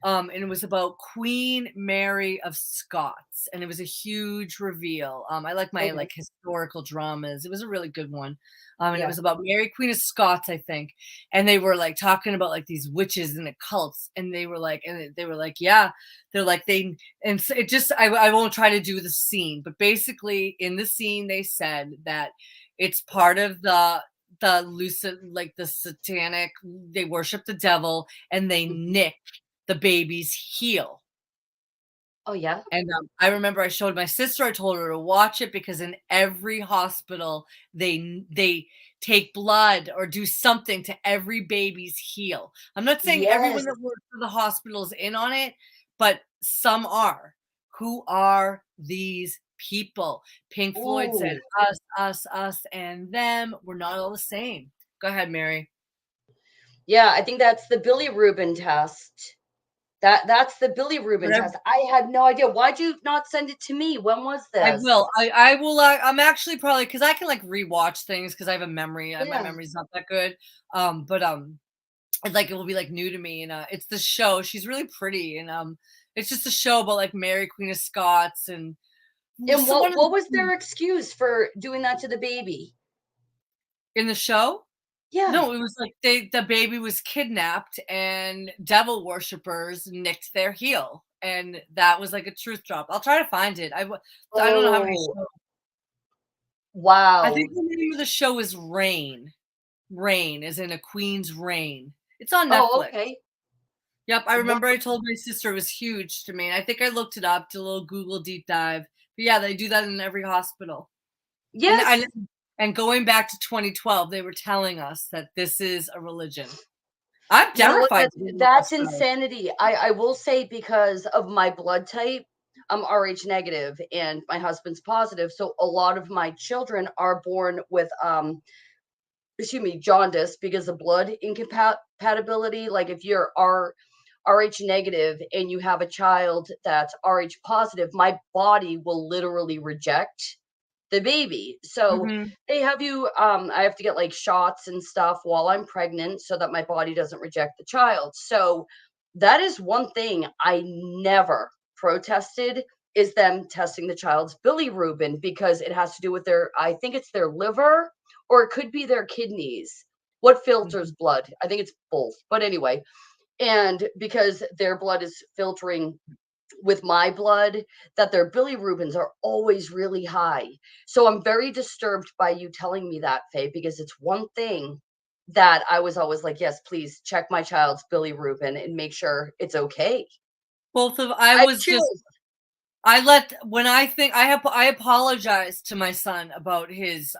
And it was about Queen Mary of Scots, and it was a huge reveal. I like my Okay. like historical dramas. It was a really good one. And it Yeah. was about Mary Queen of Scots, I think. And they were like talking about like these witches and the cults, and they were like, yeah, they're like and so it just I won't try to do the scene, but basically in the scene they said that it's part of the lucid like the satanic. They worship the devil, and they Mhm. nick the baby's heel. Oh, yeah? And I remember I showed my sister. I told her to watch it because in every hospital they take blood or do something to every baby's heel. I'm not saying everyone Yes. that works for the hospital is in on it, but some are. Who are these people? Pink Floyd said, Ooh. us, us, us, and them. We're not all the same. Go ahead, Mary. Yeah, I think that's the bilirubin test. That's the bilirubin Whatever. test. I had no idea. Why'd you not send it to me? When was I this? will. I will. I'm actually probably because I can like rewatch things because I have a memory. My Yeah. memory's not that good. But like it will be like new to me, and it's the show. She's really pretty, and it's just a show about like Mary Queen of Scots, and And so one of what was the their excuse for doing that to the baby? in the show. Yeah. No, it was like the baby was kidnapped and devil worshippers nicked their heel. And that was like a truth drop. I'll try to find it. I don't know how many Oh, shows. I wow. think the name of the show is Rain. Rain is in a queen's reign. It's on Oh, Netflix. okay. Yep, I Wow. remember I told my sister it was huge to me. And I think I looked it up, did a little Google deep dive. But yeah, they do that in every hospital. And Yes. and going back to 2012, they were telling us that this is a religion. I'm You know what? terrified to Google That's this though. insanity. I will say because of my blood type, I'm RH negative and my husband's positive. So a lot of my children are born with excuse me, jaundice because of blood incompatibility. Like if you're RH negative and you have a child that's RH positive, my body will literally reject the baby. So Mhm. they have you I have to get like shots and stuff while I'm pregnant so that my body doesn't reject the child. So that is one thing I never protested is them testing the child's bilirubin because it has to do with their I think it's their liver or it could be their kidneys. What filters Mhm. blood? I think it's both. But anyway, and because their blood is filtering with my blood that their bilirubins are always really high. So I'm very disturbed by you telling me that, Faye, because it's one thing that I was always like, yes, please check my child's bilirubin and make sure it's okay. Both of I I have was just chills. I let when I think I apologized to my son about his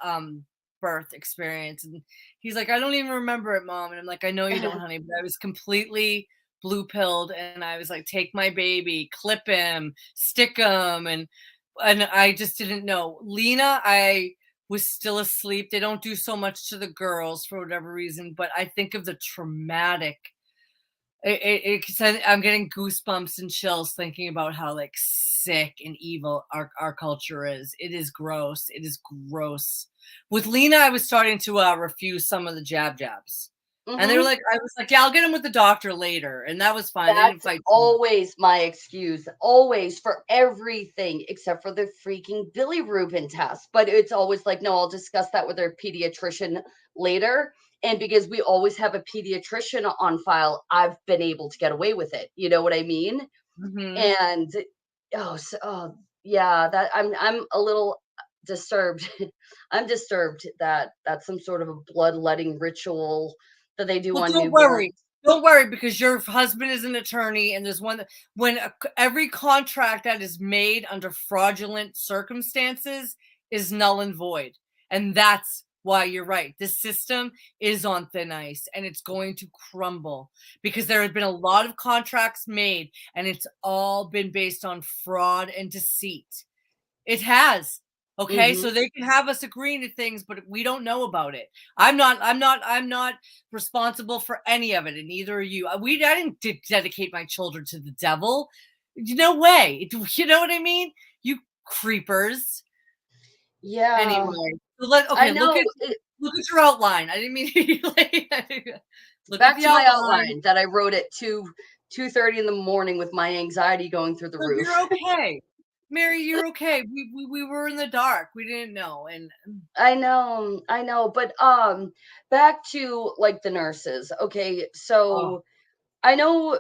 birth experience, and he's like, I don't even remember it, mom. And I'm like, I know you don't, honey, but I was completely blue pilled, and I was like, take my baby, clip him, stick him, and I just didn't know. Lena, I was still asleep. They don't do so much to the girls for whatever reason, but I think of the traumatic I'm getting goosebumps and chills thinking about how like sick and evil our culture is. It is gross. It is gross. With Lena, I was starting to refuse some of the jabs, and they were Hmm. like, I was like, yeah, I'll get him with the doctor later, and that was fine. They didn't That's fight too much. always my excuse, always for everything except for the freaking bilirubin test. But it's always like, no, I'll discuss that with our pediatrician later. And because we always have a pediatrician on file, I've been able to get away with it. You know what I mean? Hmm. And yeah, that I'm a little disturbed. I'm disturbed that that's some sort of a bloodletting ritual that they do Well, on don't newborns. worry. Don't worry because your husband is an attorney, and there's one that when every contract that is made under fraudulent circumstances is null and void. And that's why you're right. This system is on thin ice and it's going to crumble because there have been a lot of contracts made and it's all been based on fraud and deceit. It has. Okay, Hmm. so they can have us agreeing to things, but we don't know about it. I'm not responsible for any of it, and neither are you. I didn't dedicate my children to the devil. No way. You know what I mean? You creepers. Yeah, Anyway, so I okay, know. look at your outline. I didn't mean to look at Back the to my outline. outline that I wrote at 2:30 in the morning with my anxiety going through the So roof. you're okay. Mary, you're okay. We were in the dark. We didn't know. And I know, but back to like the nurses. Okay, oh, so I know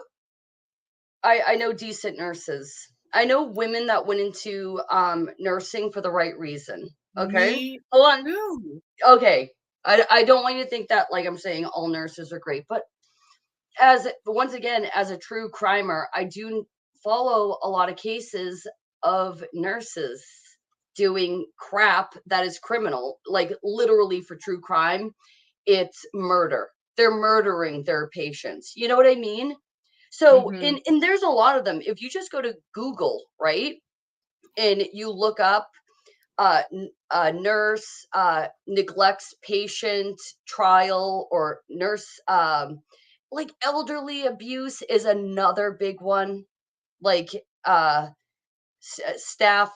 I know decent nurses. I know women that went into nursing for the right reason. Okay? me Hold on. too. Okay. I don't want you to think that like I'm saying all nurses are great, but once again as a true crimer, I do follow a lot of cases of nurses doing crap that is criminal, like literally for true crime. It's murder. They're murdering their patients. You know what I mean? So, Hmm. and there's a lot of them. If you just go to Google, right, and you look up nurse neglects patient trial, or nurse like elderly abuse is another big one. Like uh, staff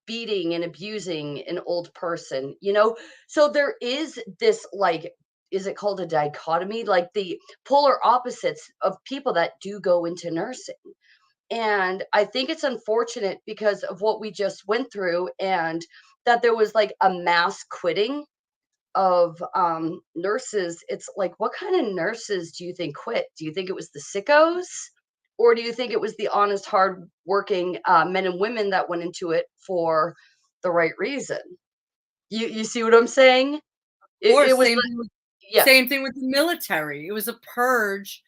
beating and abusing an old person, you know? So there is this, like, is it called a dichotomy? Like the polar opposites of people that do go into nursing. And I think it's unfortunate because of what we just went through, and that there was like a mass quitting of nurses. It's like, what kind of nurses do you think quit? Do you think it was the sickos? Or do you think it was the honest, hard working men and women that went into it for the right reason? You see what I'm saying? Or It was yeah. same thing with the military. It was a purge.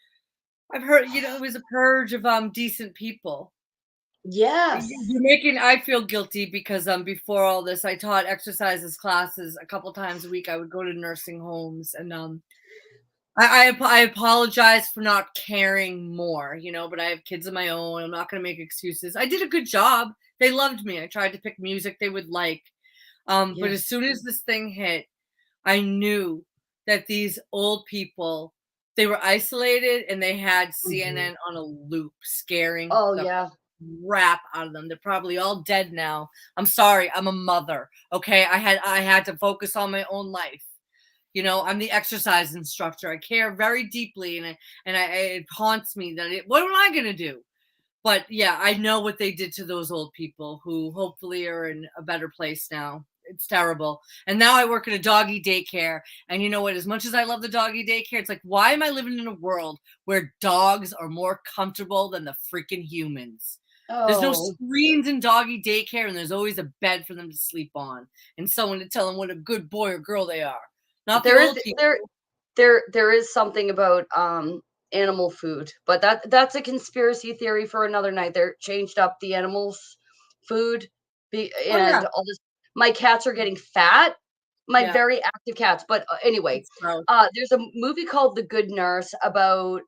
I've heard, it was a purge of decent people. Yes. You're making I feel guilty because before all this I taught exercises classes a couple times a week. I would go to nursing homes, and I apologize for not caring more, but I have kids of my own. I'm not going to make excuses. I did a good job. They loved me. I tried to pick music they would like. But Yeah. as soon as this thing hit, I knew that these old people, they were isolated and they had Mhm. CNN on a loop scaring Oh the yeah. crap out of them. They're probably all dead now. I'm sorry. I'm a mother. Okay. I had to focus on my own life. I'm the exercise instructor. I care very deeply, it haunts me that what am I gonna do? But yeah, I know what they did to those old people who hopefully are in a better place now. It's terrible. And now I work at a doggy daycare. And you know what? As much as I love the doggy daycare, it's like, why am I living in a world where dogs are more comfortable than the freaking humans? There's no Oh, screens in doggy daycare, and there's always a bed for them to sleep on and someone to tell them what a good boy or girl they are. Not the there is old people. there is something about animal food, but that's a conspiracy theory for another night. They're changed up the animals' food, Oh and yeah, all this. My cats are getting fat. My yeah. very active cats. But anyway, It's gross. there's a movie called The Good Nurse about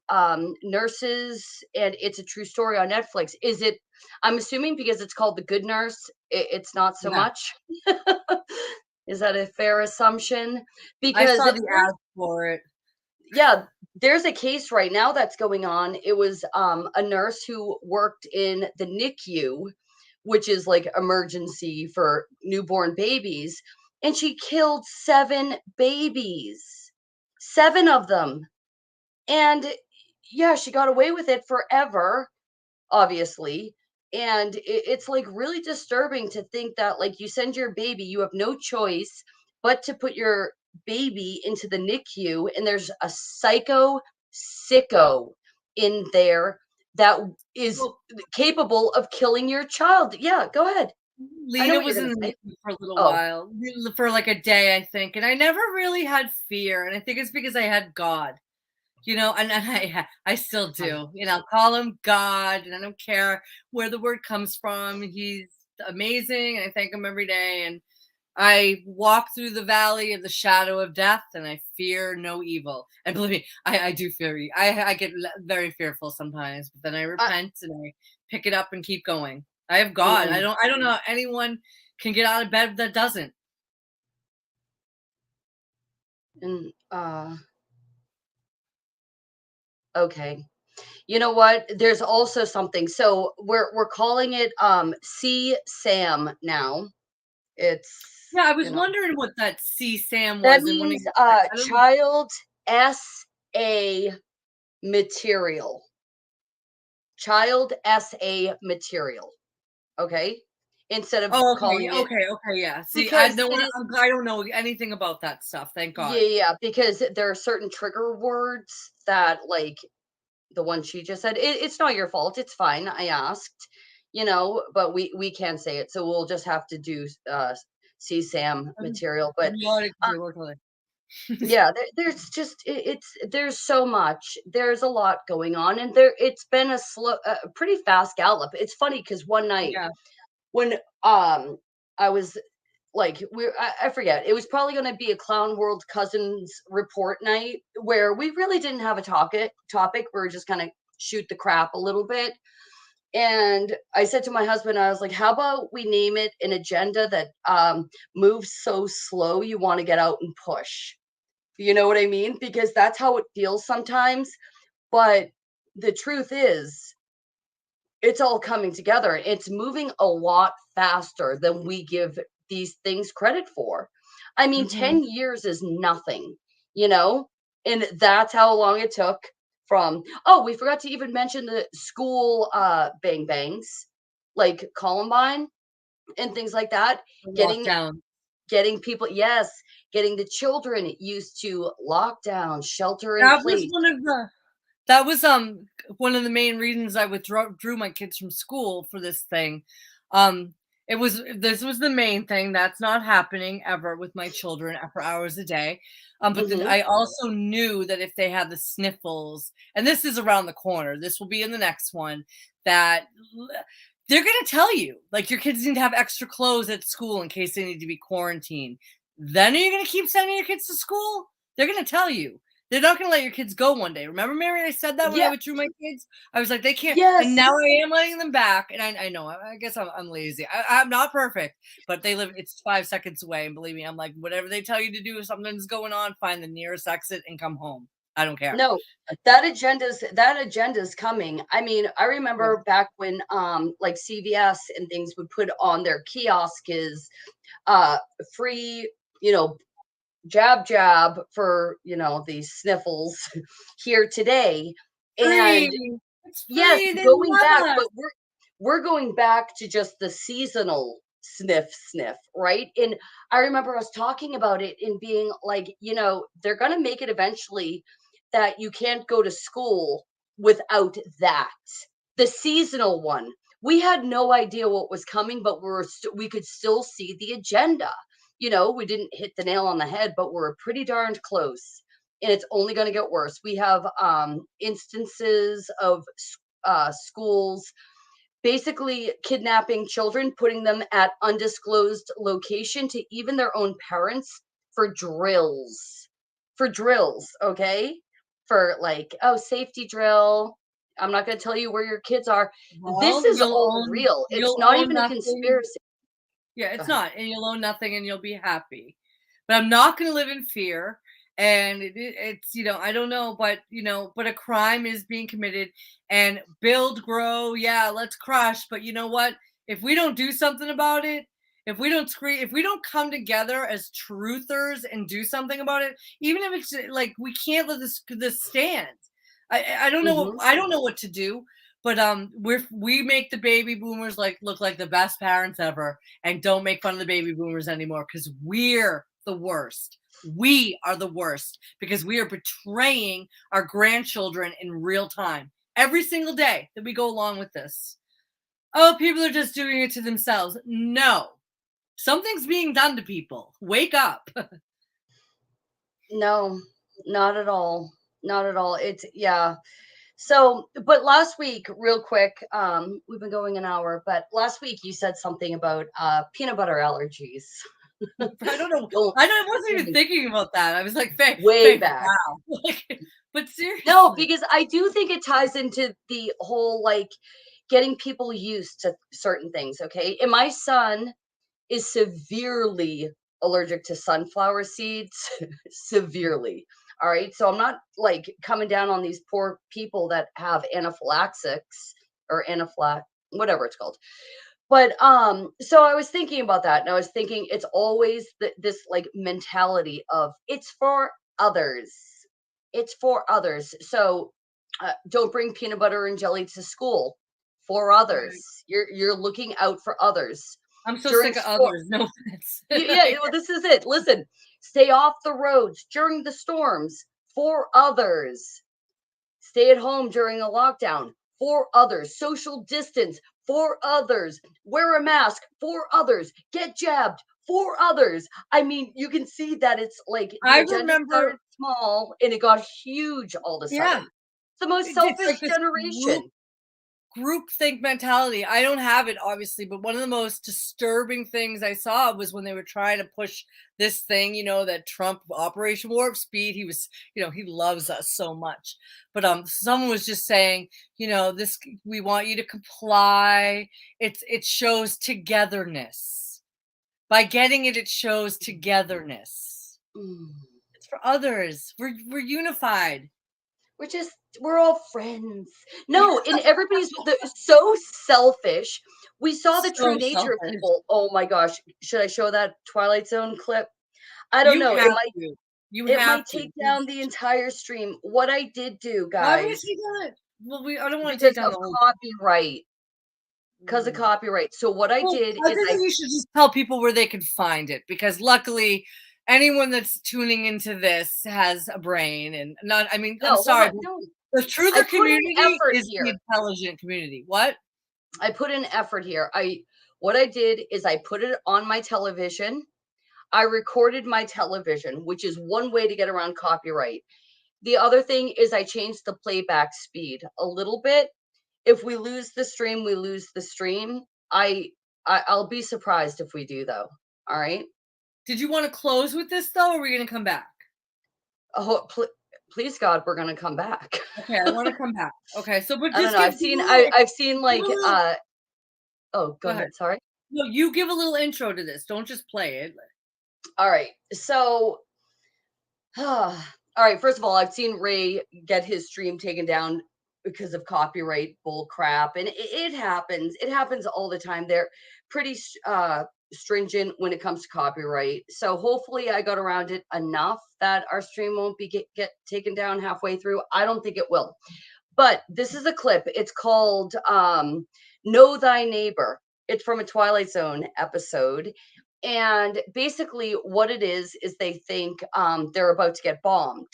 nurses, and it's a true story on Netflix. Is it? I'm assuming because it's called The Good Nurse, it's not so Yeah, much. Is that a fair assumption? I Because saw the ad for it. yeah, there's a case right now that's going on. It was a nurse who worked in the NICU, which is like emergency for newborn babies, and she killed 7 babies, 7 of them. And yeah, she got away with it forever, obviously. And it's like really disturbing to think that, like, you send your baby, you have no choice but to put your baby into the NICU, and there's a psycho sicko in there that is Well, capable of killing your child. Yeah, go ahead. I know Lena what you're was going in to the say. NICU for a little Oh, while, for like a day, I think, and I never really had fear, and I think it's because I had God, and I still uh, do, call him God, and I don't care where the word comes from. He's amazing, and I thank him every day, and I walk through the valley of the shadow of death, and I fear no evil. And believe me, I do fear. I get very fearful sometimes, but then I uh, repent and I pick it up and keep going. I have God. I mm, don't. I don't know how anyone can get out of bed that doesn't. and okay. You know what? There's also something. So we're calling it C-SAM now. It's, Yeah, I was wondering what that C Sam that was in one of means your texts. I don't. child SA material. Child SA material. Okay? Instead of Oh, okay, calling it, okay, okay. Yeah. See, I because don't. it is, I don't know anything about that stuff. Thank yeah, God. yeah, because there are certain trigger words that, like the one she just said, it's not your fault. It's fine. I asked, but we can't say it. So we'll just have to do CSAM I'm material. But not a uh, computer worker. yeah, there's just there's so much. There's a lot going on, and it's been a pretty fast gallop. It's funny because one night Yeah. when um I was like, I forget. It was probably going to be a Clown World Cousins report night where we really didn't have a topic. We were just kind of shoot the crap a little bit. And I said to my husband, I was like, how about we name it an agenda that moves so slow you want to get out and push? You know what I mean? Because that's how it feels sometimes. But the truth is, it's all coming together. It's moving a lot faster than we give these things credit for. I mean, Mm-hmm. 10 years is nothing, you know? And that's how long it took from, oh, we forgot to even mention the school bang bangs, like Columbine and things like that. Getting Lockdown. getting people, yes, getting the children used to lockdown, shelter in That was place. one of the That was one of the main reasons I withdrew my kids from school for this thing. Um, this was the main thing that's not happening ever with my children for hours a day. But then Hmm. I also knew that if they had the sniffles, and this is around the corner, this will be in the next one, that they're gonna tell you like your kids need to have extra clothes at school in case they need to be quarantined. Then are you gonna keep sending your kids to school? They're gonna tell you. They're not gonna let your kids go one day. Remember, Mary, I said that when I Yeah, withdrew my kids? I was like, they can't, and yes. now I am letting them back. And I know, I guess I'm lazy. I'm not perfect, but they live, it's 5 seconds away. And believe me, I'm like, whatever they tell you to do, if something's going on, find the nearest exit and come home. I don't care. No, that agenda's coming. I mean, I Yeah. remember back when like CVS and things would put on their kiosk is free, you know, jab for, these sniffles here today. And Free. It's yes, free. They going back, love but us. we're going back to just the seasonal sniff, right? And I remember us talking about it and being like, they're going to make it eventually that you can't go to school without that. The seasonal one. We had no idea what was coming, but we could still see the agenda. We didn't hit the nail on the head, but we're pretty darned close. And it's only going to get worse. We have instances of schools basically kidnapping children, putting them at undisclosed location to even their own parents for drills. For drills, okay? For like, oh, safety drill. I'm not going to tell you where your kids are. This Well, is all real. It's you'll not own even a nothing. conspiracy. Yeah, Go it's ahead. not, and you'll own nothing, and you'll be happy. But I'm not going to live in fear. And it's I don't know, but but a crime is being committed, and build, grow, yeah, let's crush. But you know what? If we don't do something about it, if we don't come together as truthers and do something about it, even if it's like we can't let this stand. I don't know Hmm. I don't know what to do. But we make the baby boomers look like the best parents ever, and don't make fun of the baby boomers anymore because we're the worst. We are the worst because we are betraying our grandchildren in real time every single day that we go along with this. Oh, people are just doing it to themselves. No, something's being done to people. Wake up. No, not at all. Not at all. It's, yeah. So, but last week, real quick, we've been going an hour, but last week you said something about peanut butter allergies. I don't know. Going I wasn't even thinking about that. I was like, way Faye, back. wow. But No, seriously. because I do think it ties into the whole like getting people used to certain things. Okay. And my son is severely allergic to sunflower seeds, severely. All right. So I'm not like coming down on these poor people that have anaphylaxis or whatever it's called. But so I was thinking about that, and I was thinking it's always this like mentality of it's for others. It's for others. So don't bring peanut butter and jelly to school for others. Right. You're looking out for others I'm so during sick of storm. others. No offense. Yeah, well, this is it. Listen, stay off the roads during the storms for others. Stay at home during a lockdown for others. Social distance for others. Wear a mask for others. Get jabbed for others. I mean, you can see that it's like the I agenda started remember, small and it got huge all of a yeah, sudden. It's the most it's like selfish this group. generation. groupthink mentality. I don't have it, obviously, but one of the most disturbing things I saw was when they were trying to push this thing, that Trump Operation Warp Speed. He was, he loves us so much. But someone was just saying, this, we want you to comply. It shows togetherness. By getting it, it shows togetherness. It's for others. We're unified. We're all friends. No, and everybody's so selfish. We saw the true nature of people. Oh my gosh. Should I show that Twilight Zone clip? I don't know. It might take down the entire stream. What I did do, guys. Why would you take down it? Well, I don't want to take down the whole copyright. Because of copyright. So what I did is I think you should just tell people where they can find it, because luckily anyone that's tuning into this has a brain and not. I mean, I'm sorry. The truther community is the intelligent community. What? I put in effort here. What I did is I put it on my television. I recorded my television, which is one way to get around copyright. The other thing is I changed the playback speed a little bit. If we lose the stream, we lose the stream. I'll be surprised if we do, though. All right. Did you want to close with this, though, or are we going to come back? Oh, please God, we're going to come back. Okay, I want to come back. Okay, so but I don't know. I've seen like oh, go ahead. Sorry. No, you give a little intro to this. Don't just play it. All right. So, all right. First of all, I've seen Ray get his stream taken down because of copyright bull crap, and it happens. It happens all the time. They're pretty stringent when it comes to copyright. So hopefully I got around it enough that our stream won't be get taken down halfway through. I don't think it will. But this is a clip. It's called Know Thy Neighbor. It's from a Twilight Zone episode. And basically what it is they think they're about to get bombed.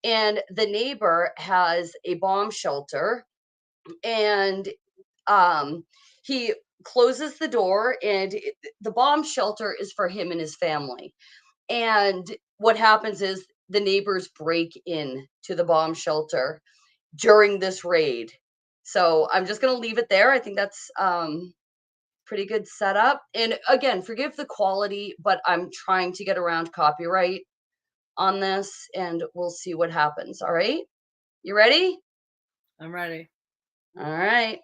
And the neighbor has a bomb shelter, and he closes the door, and the bomb shelter is for him and his family. And what happens is the neighbors break in to the bomb shelter during this raid. So I'm just going to leave it there. I think that's pretty good setup. And again, forgive the quality, but I'm trying to get around copyright on this, and we'll see what happens. All right. You ready? I'm ready. All right.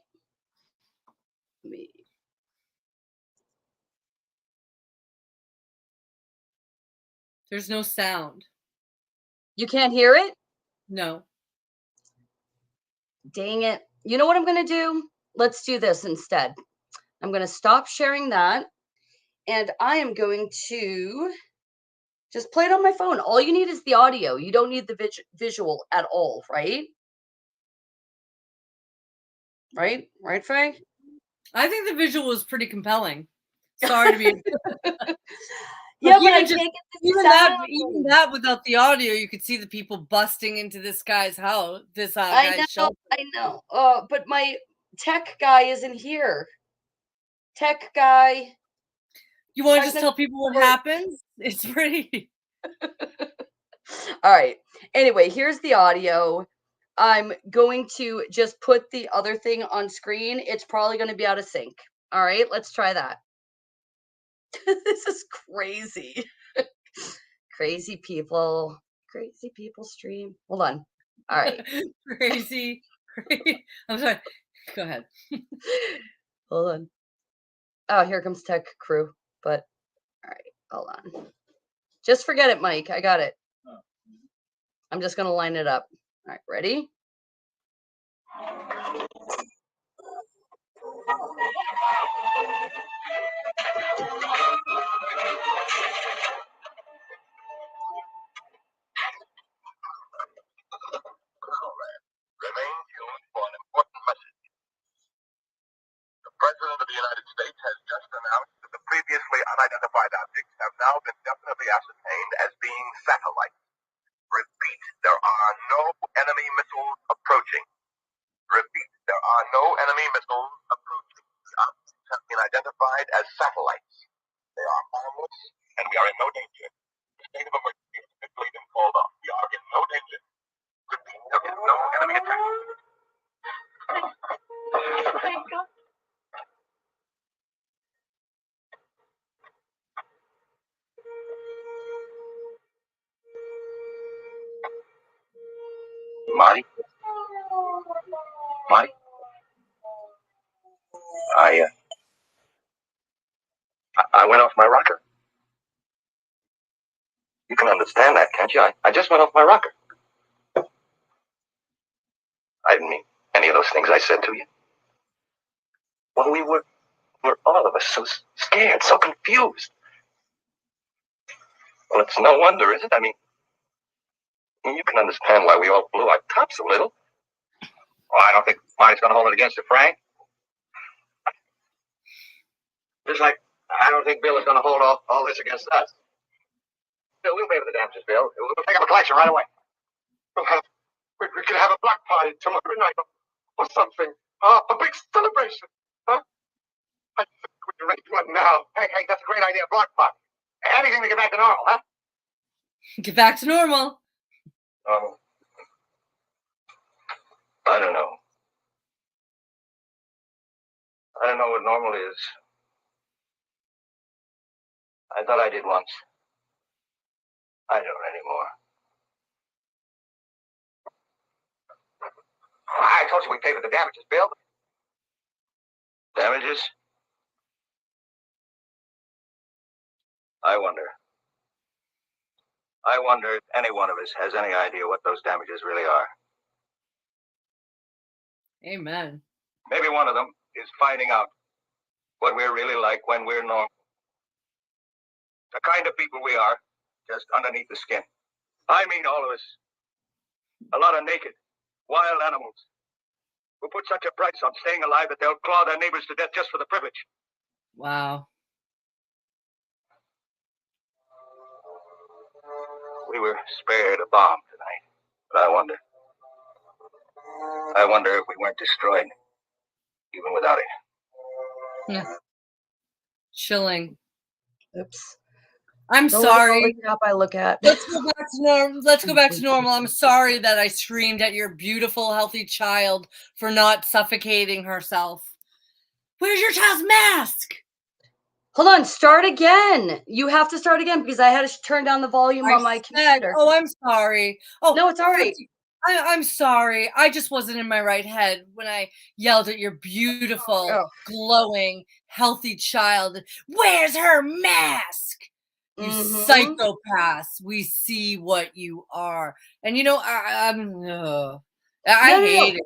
There's no sound. You can't hear it? No. Dang it. You know what I'm going to do? Let's do this instead. I'm going to stop sharing that, and I am going to just play it on my phone. All you need is the audio. You don't need the visual at all, right? Right? Right, Faye? I think the visual was pretty compelling. Sorry to be. Yeah, but I can't get the even that without the audio, you could see the people busting into this guy's house. Guy's shelter. I know. But my tech guy isn't here. Tech guy. You want to just tell people what happens? It's pretty. All right. Anyway, here's the audio. I'm going to just put the other thing on screen. It's probably going to be out of sync. All right, let's try that. This is crazy. Crazy people stream. Hold on. All right. Crazy. I'm sorry. Go ahead. Hold on. Oh, here comes tech crew. But all right, hold on. Just forget it, Mike. I got it. I'm just going to line it up. All right, ready? Remain tuned for an important message. The President of the United States has just announced that the previously unidentified objects have now been definitely ascertained as being satellites. Repeat, there are no enemy missiles approaching. Repeat, there are no enemy missiles approaching. The objects have been identified as satellites. They are harmless, and we are in no danger. The state of emergency has officially been called off. We are in no danger. Repeat, there is no enemy attack. Why? I went off my rocker. You can understand that, can't you? I just went off my rocker. I didn't mean any of those things I said to you. Well, we're all of us so scared, so confused. Well, it's no wonder, is it? I mean, you can understand why we all blew our tops a little. Oh, I don't think Marty's going to hold it against it, Frank. Just like I don't think Bill is going to hold all this against us. Bill, we'll pay for the damages, Bill. We'll take up a collection right away. We could have a black party tomorrow night or something. A big celebration. Huh? I think we can make one now. Hey, that's a great idea. Block party. Anything to get back to normal, huh? Get back to normal. I don't know. I don't know what normal is. I thought I did once. I don't anymore. I told you we paid for the damages, Bill. Damages? I wonder if any one of us has any idea what those damages really are. Amen. Maybe one of them is finding out what we're really like when we're normal. The kind of people we are, just underneath the skin. I mean, all of us. A lot of naked, wild animals who put such a price on staying alive that they'll claw their neighbors to death just for the privilege. Wow. We were spared a bomb tonight, but I wonder if we weren't destroyed, even without it. Yeah. Chilling. Oops. I'm Go sorry. look it up, I look at. Let's go back to normal. Let's go back to normal. I'm sorry that I screamed at your beautiful, healthy child for not suffocating herself. Where's your child's mask? Hold on, start again. You have to start again because I had to turn down the volume on my computer. Oh, I'm sorry. Oh, no, it's all right. I'm sorry. I just wasn't in my right head when I yelled at your beautiful, glowing, healthy child. Where's her mask? You psychopaths. We see what you are. And you know, I hate it.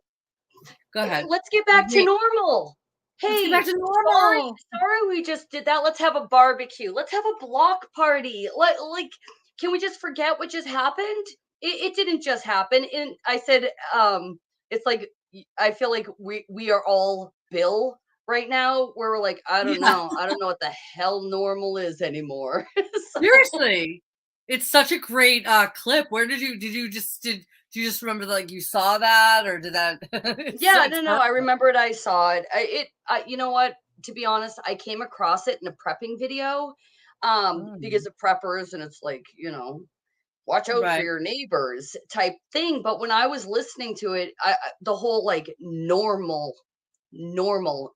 Go ahead. Let's get back to normal. Hey, let's get back to normal. Sorry we just did that. Let's have a barbecue. Let's have a block party. Like, can we just forget what just happened? It didn't just happen. And I said, it's like, I feel like we are all Bill right now, where we're like, I don't know what the hell normal is anymore. Seriously, it's such a great clip. Where did you do you just remember like you saw that, or did that? Yeah, no, I remembered I saw it. You know what? To be honest, I came across it in a prepping video, because of preppers, and it's like, you know, watch out for your neighbors type thing. But when I was listening to it, the whole like normal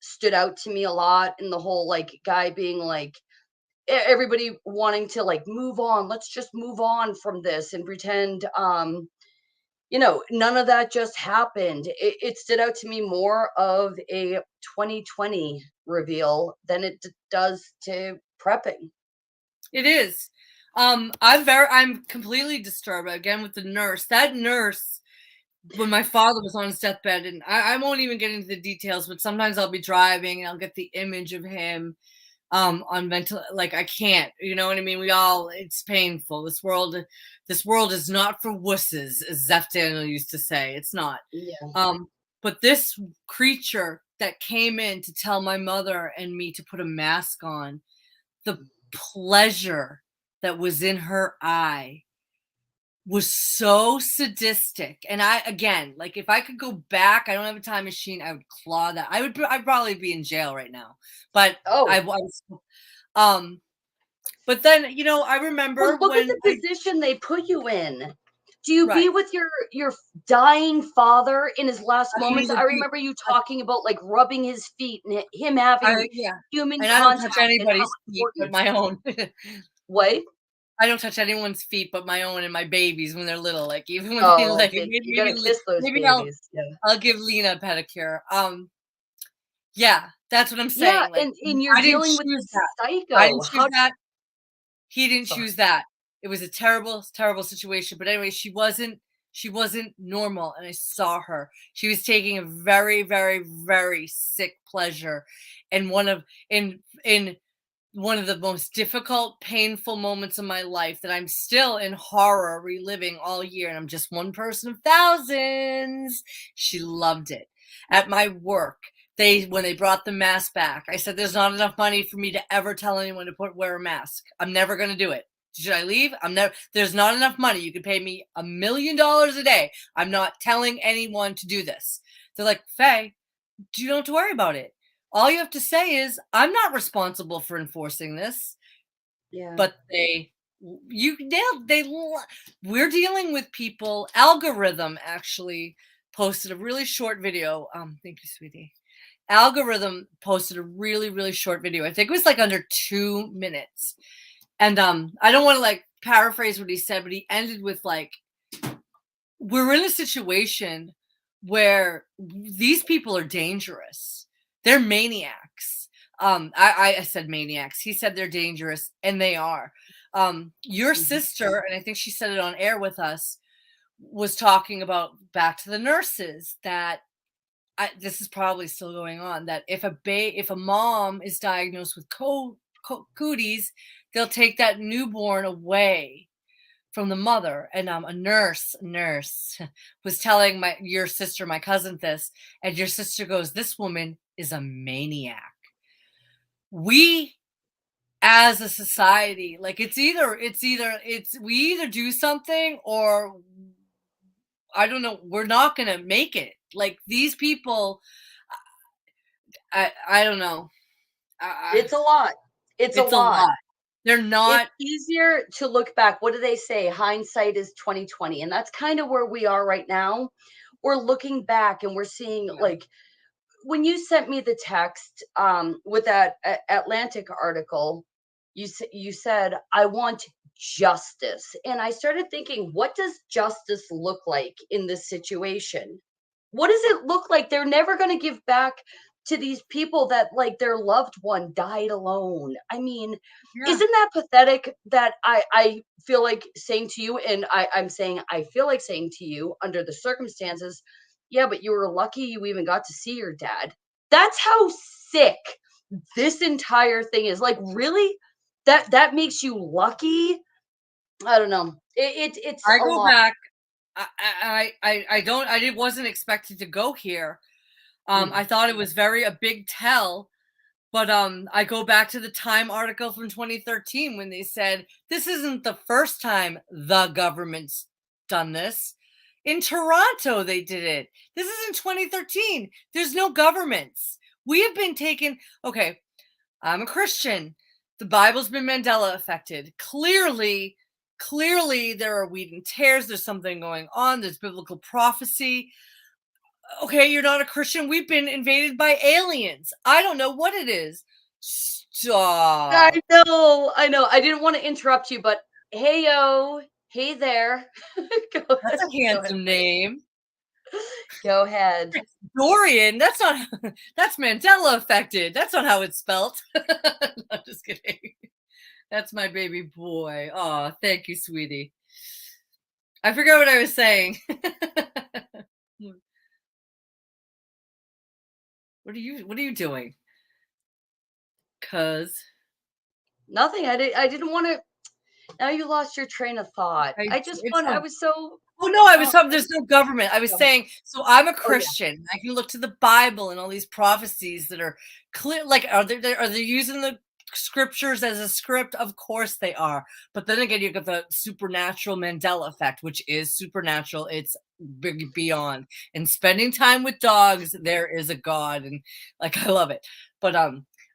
stood out to me a lot, and the whole like guy being like, everybody wanting to like move on. Let's just move on from this and pretend, you know, none of that just happened. It stood out to me more of a 2020 reveal than it does to prepping. It is. I'm completely disturbed again with the nurse. That nurse, when my father was on his deathbed, and I won't even get into the details, but sometimes I'll be driving and I'll get the image of him on mental, like I can't, you know what I mean? It's painful. This world is not for wusses, as Zeph Daniel used to say. It's not. Yeah. But this creature that came in to tell my mother and me to put a mask on, the pleasure that was in her eye was so sadistic. And again, like if I could go back, I don't have a time machine, I would claw that. I'd probably be in jail right now. But I was, but then, you know, I remember look at the position they put you in. Do you be with your dying father in his last moments? I remember you talking about like rubbing his feet and him having human contact. I don't touch anybody's feet but my own. What? I don't touch anyone's feet but my own and my babies when they're little. Like even when they Oh, like you gotta kiss those maybe babies. Yeah. I'll give Lena a pedicure. Yeah, that's what I'm Yeah, saying. Like and you're I didn't dealing with choose this that. I psycho. didn't choose How that. He didn't sorry. choose that. It was a terrible, terrible situation. But anyway, she wasn't normal, and I saw her. She was taking a very, very, very sick pleasure in in one of the most difficult, painful moments of my life that I'm still in horror reliving all year. And I'm just one person of thousands. She loved it. At my work, when they brought the mask back, I said, there's not enough money for me to ever tell anyone to wear a mask. I'm never going to do it. Should I leave? There's not enough money. You could pay me $1 million a day. I'm not telling anyone to do this. They're like, Faye, you don't have to worry about it. All you have to say is, I'm not responsible for enforcing this. Yeah. But we're dealing with people. Algorithm actually posted a really short video. Thank you, sweetie. Algorithm posted a really, really short video. I think it was like under 2 minutes. And I don't want to like paraphrase what he said, but he ended with like, we're in a situation where these people are dangerous. They're maniacs. I said maniacs. He said they're dangerous, and they are. Your sister, and I think she said it on air with us, was talking about back to the nurses that this is probably still going on. That if a mom is diagnosed with cooties, they'll take that newborn away from the mother. And a nurse was telling your sister, my cousin, this, and your sister goes, this woman is a maniac. We as a society, like we either do something or I don't know, we're not gonna make it. Like these people, I don't know. It's a lot. It's a It's a lot. lot. They're not. It's easier to look back. What do they say? Hindsight is 2020. And that's kind of where we are right now. We're looking back and we're seeing like when you sent me the text with that Atlantic article, you said I want justice, and I started thinking, what does justice look like in this situation? What does it look like? They're never going to give back to these people that like their loved one died alone. I mean, Yeah. isn't that pathetic that I feel like saying to you, and I'm saying I feel like saying to you under the circumstances, yeah, but you were lucky you even got to see your dad. That's how sick this entire thing is. Like, really? That makes you lucky? I don't know. It's I a go lot. back. I wasn't expected to go here. I thought it was a big tell, but I go back to the Time article from 2013 when they said this isn't the first time the government's done this. In Toronto, they did it. This is in 2013. There's no governments. We have been taken. Okay, I'm a Christian. The Bible's been Mandela affected. Clearly, there are wheat and tares. There's something going on. There's biblical prophecy. Okay, you're not a Christian. We've been invaded by aliens. I don't know what it is. Stop. I know. I didn't want to interrupt you, but hey yo, hey there. Go That's ahead. a handsome name. Go ahead. Dorian, that's not that's Mandela affected. That's not how it's spelled. I'm just kidding. That's my baby boy. Oh, thank you, sweetie. I forgot what I was saying. What are you doing? Cuz Nothing. I didn't want to. Now you lost your train of thought. it's I fine. was so. Oh no, I was Oh, talking. There's no government. I was go ahead. saying. So I'm a Oh yeah. Christian. I can look to the Bible and all these prophecies that are clear. Like, are they using the scriptures as a script? Of course they are. But then again, you got the supernatural Mandela effect, which is supernatural. It's big beyond. And spending time with dogs, there is a God, and like I love it. But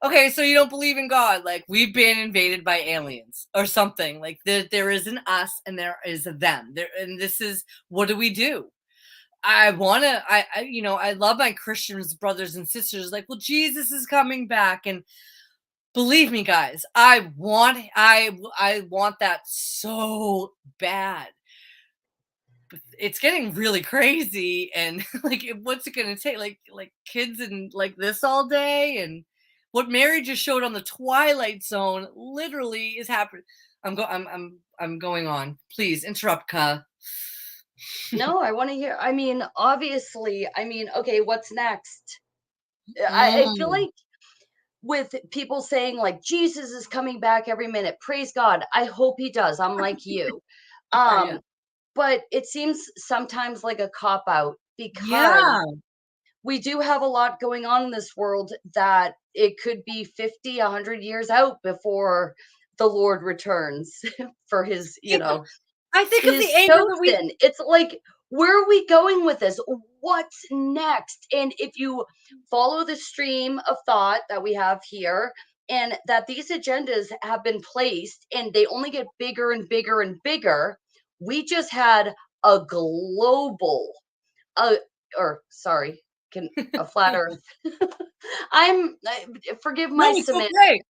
okay, so you don't believe in God. Like we've been invaded by aliens or something. Like there is an us and there is a them. There, and this is, what do we do? I love my Christians brothers and sisters. Like, well, Jesus is coming back, Believe me, guys, I want that so bad. But it's getting really crazy, and like, what's it gonna take? Like kids and like this all day, and what Mary just showed on the Twilight Zone literally is happening. I'm going on. Please interrupt, Ka. No, I want to hear. I mean, obviously, I mean, okay, what's next? I feel Mm. like with people saying like Jesus is coming back every minute. Praise God. I hope he does. I'm like you. Yeah. Um, but it seems sometimes like a cop out because Yeah. we do have a lot going on in this world that it could be 50, 100 years out before the Lord returns for his, Yeah. I think of the his anger that we chosen. It's like, where are we going with this? What's next? And if you follow the stream of thought that we have here, and that these agendas have been placed and they only get bigger and bigger and bigger, we just had a global, uh, or sorry, can a flat earth. Forgive no, my it's semantics. okay.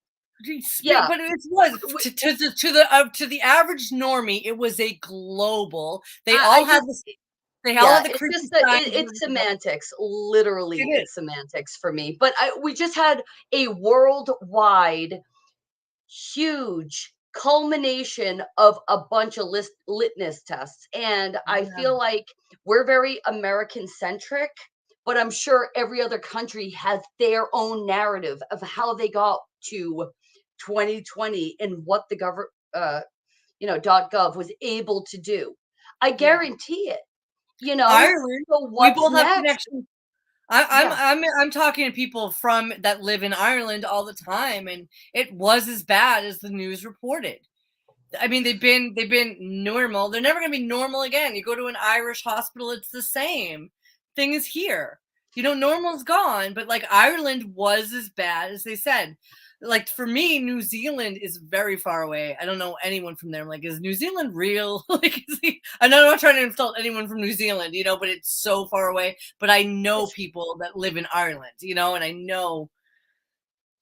Yeah, But it was w- to the average normie. It was a global. They I all had just this. They all Yeah, had the it's creepy just that signs. it's semantics. Literally, It is. it's semantics for me. But we just had a worldwide, huge culmination of a bunch of litmus tests. And I Yeah. feel like we're very American centric, but I'm sure every other country has their own narrative of how they got to 2020 and what the .gov was able to do. I Yeah. guarantee it. You know? Ireland. So We what's both have next? connections. Yeah. I'm talking to people from that live in Ireland all the time, and it was as bad as the news reported. I mean, they've been normal. They're never gonna be normal again. You go to an Irish hospital, it's the same thing as here. Normal's gone, but like Ireland was as bad as they said. Like for me, New Zealand is very far away. I don't know anyone from there. I'm like, is New Zealand real? I know I'm not trying to insult anyone from New Zealand, but it's so far away. But I know It's people that live in Ireland, and I know.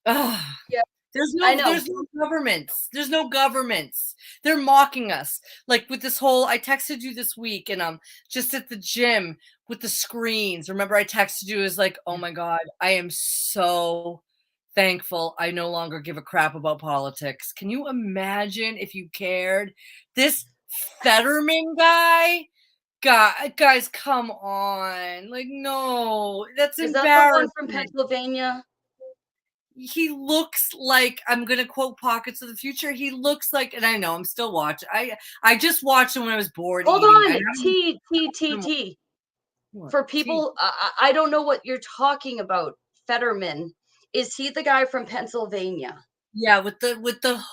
Ugh, yeah, there's I no know. there's no governments. There's no governments. They're mocking us. Like with this whole I texted you this week, and just at the gym with the screens. Remember I texted you as like, "Oh Yeah. my god, I am so thankful I no longer give a crap about politics." Can you imagine if you cared? This Fetterman guys, come on. Like no, that's Is that the one from embarrassing. Pennsylvania? He looks like I'm gonna quote Pockets of the Future. He looks like, and I know I'm still watching. I just watched him when I was bored Hold eating. I on. haven't. T T T T. What? For T. people, I don't know what you're talking about. Fetterman. Is he the guy from Pennsylvania? Yeah, with the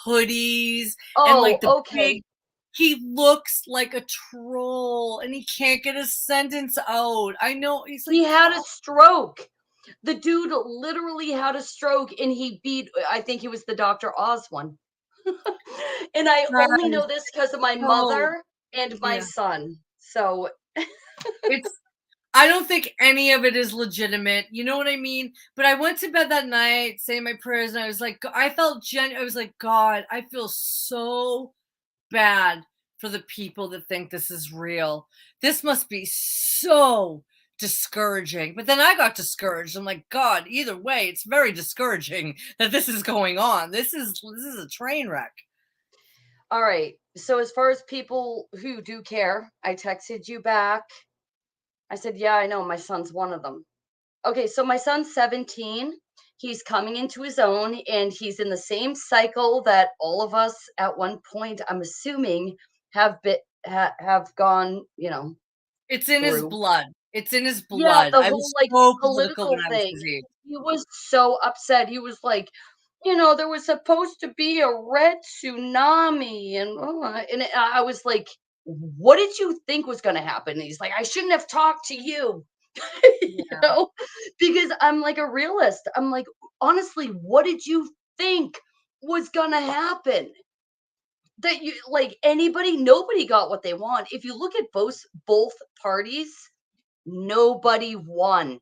hoodies and like Oh, the big. okay. He looks like a troll, and he can't get a sentence out. I know he's like, He had a stroke. The dude literally had a stroke and he beat, I think he was the Dr. Oz one. And I only guys, know this because of my no, mother and my yeah, son. So it's. I don't think any of it is legitimate. You know what I mean? But I went to bed that night saying my prayers, and I was like, I felt I was like, God, I feel so bad for the people that think this is real. This must be so discouraging. But then I got discouraged. I'm like, God, either way, it's very discouraging that this is going on. This is a train wreck. all right. So as far as people who do care, I texted you back. I said, "Yeah, I know my son's one of them." Okay, so my son's 17. He's coming into his own and he's in the same cycle that all of us at one point, I'm assuming, have gone, It's in his through. blood. It's in his Yeah, blood. the I whole was like so political when political I was thing. his age. He was so upset. He was like, there was supposed to be a red tsunami, and I was like, what did you think was going to happen? And he's like, I shouldn't have talked to you, Yeah. because I'm like a realist. I'm like, honestly, what did you think was going to happen? That you like nobody got what they want. If you look at both parties, nobody won.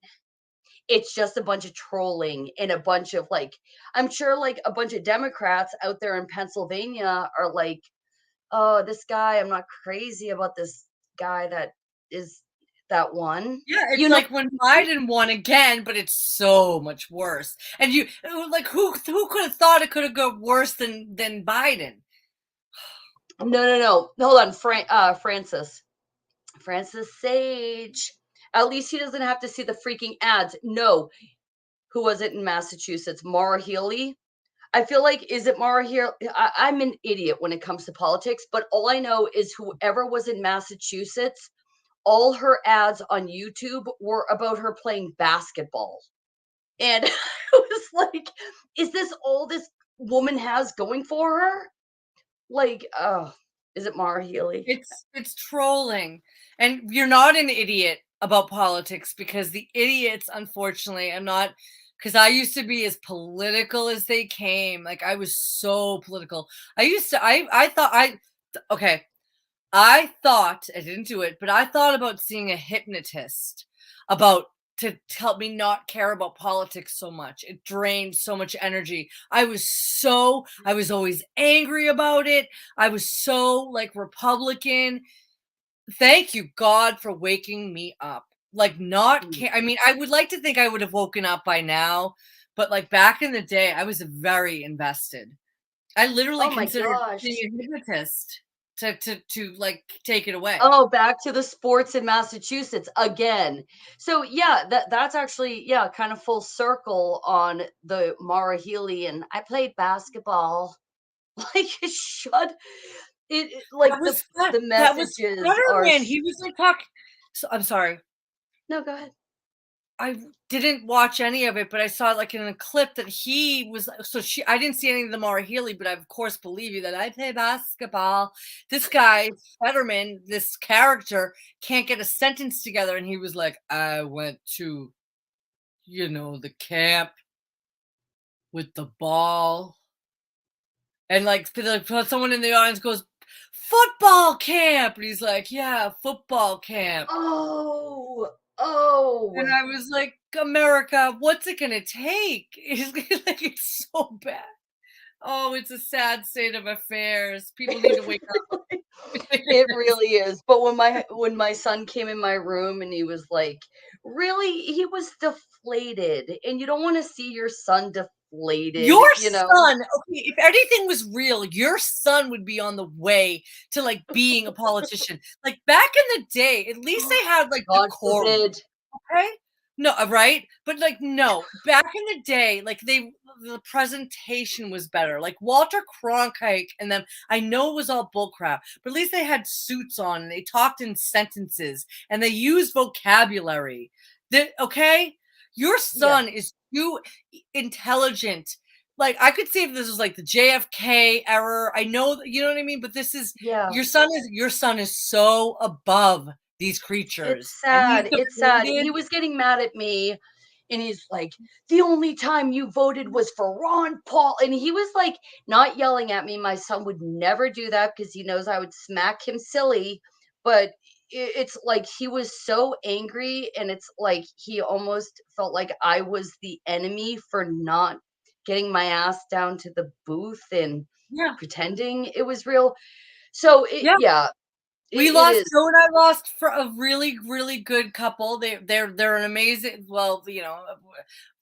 it's just a bunch of trolling and a bunch of like, I'm sure like a bunch of Democrats out there in Pennsylvania are like, oh, this guy, I'm not crazy about this guy that is that one. Yeah, You it's know, like when Biden won again, but it's so much worse. And you like who could have thought it could have got worse than Biden? no. Hold on, Francis Sage. At least he doesn't have to see the freaking ads. No, who was it in Massachusetts? Maura Healey. I feel like, is it Maura Healey? I'm an idiot when it comes to politics, but all I know is whoever was in Massachusetts, all her ads on YouTube were about her playing basketball. And it was like, is this all this woman has going for her? Like, oh, is it Maura Healey? It's trolling. And you're not an idiot about politics because the idiots, unfortunately, I'm not because I used to be as political as they came. Like I was so political. I thought okay. I thought I didn't do it, but I thought about seeing a hypnotist about to help me not care about politics so much. It drained so much energy. I was always angry about it. I was so like Republican. Thank you God for waking me up. Like I mean, I would like to think I would have woken up by now, but like back in the day, I was very invested. I literally Oh my considered gosh. being a hypnotist to like take it away. Oh, back to the sports in Massachusetts again. So yeah, that's actually, yeah, kind of full circle on the Mara Healy, and I played basketball. Like, shut like the That was messages are Spider-Man. He was like talking. So I'm sorry. no, go ahead. I didn't watch any of it, but I saw like in a clip that he was I didn't see any of the Mara Healy, but I of course believe you that I play basketball. This guy, Fetterman, this character can't get a sentence together, and he was like, I went to, the camp with the ball. And like someone in the audience goes, football camp. And he's like, yeah, football camp. Oh, oh. And I was like, America, what's it gonna take? Like it's so bad. Oh, it's a sad state of affairs. People need to wake up. It really is. But when my son came in my room and he was like, really, he was deflated, and you don't want to see your son deflated, Your you know. son, okay, if anything was real, your son would be on the way to like being a politician. Like back in the day, at least they had like God decorum. forbid. Okay? No, right? But like no, back in the day, like the presentation was better. Like Walter Cronkite and them, I know it was all bullcrap, but at least they had suits on and they talked in sentences and they used vocabulary. Okay? Your Yeah, son is too intelligent. Like I could see if this was like the JFK error. I know, you know what I mean, but this is yeah. your son is so above these creatures, It's and he's sad. It's sad. deflated. He was getting mad at me, and he's like, the only time you voted was for Ron Paul. And he was like, not yelling at me. My son would never do that because he knows I would smack him silly. But it's like he was so angry, and it's like he almost felt like I was the enemy for not getting my ass down to the booth and Yeah, pretending it was real. So yeah. yeah, We it lost is. Joe and I lost for a really, really good couple. They're an amazing. Well,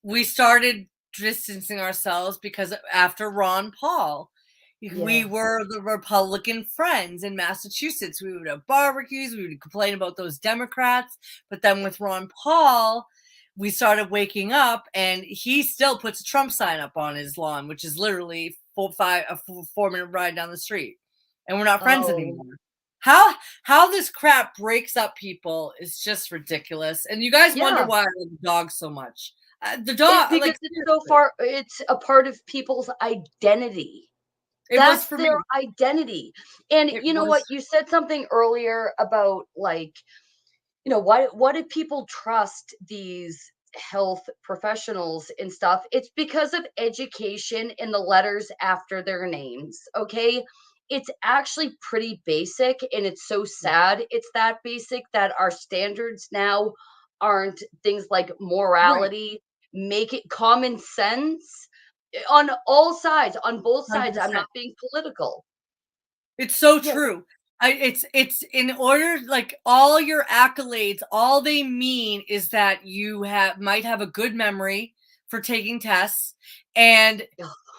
we started distancing ourselves because after Ron Paul, we Yes. were the Republican friends in Massachusetts. We would have barbecues. We would complain about those Democrats. But then with Ron Paul, we started waking up, and he still puts a Trump sign up on his lawn, which is literally a 4-minute ride down the street, and we're not friends Oh, anymore. How this crap breaks up people is just ridiculous. And you guys wonder yeah. why I love the dog so much. The It's dog, because like it's so seriously, far it's a part of people's identity. it was That's for their me. identity. And It you know what? was You said something earlier about like, why do people trust these health professionals and stuff? It's because of education in the letters after their names, okay? It's actually pretty basic, and it's so sad it's that basic that our standards now aren't things like Right. morality, make it common sense on all sides, on both sides. I'm 100%. not being political. It's so Yes. true. It's in order, like, all your accolades, all they mean is that you might have a good memory for taking tests and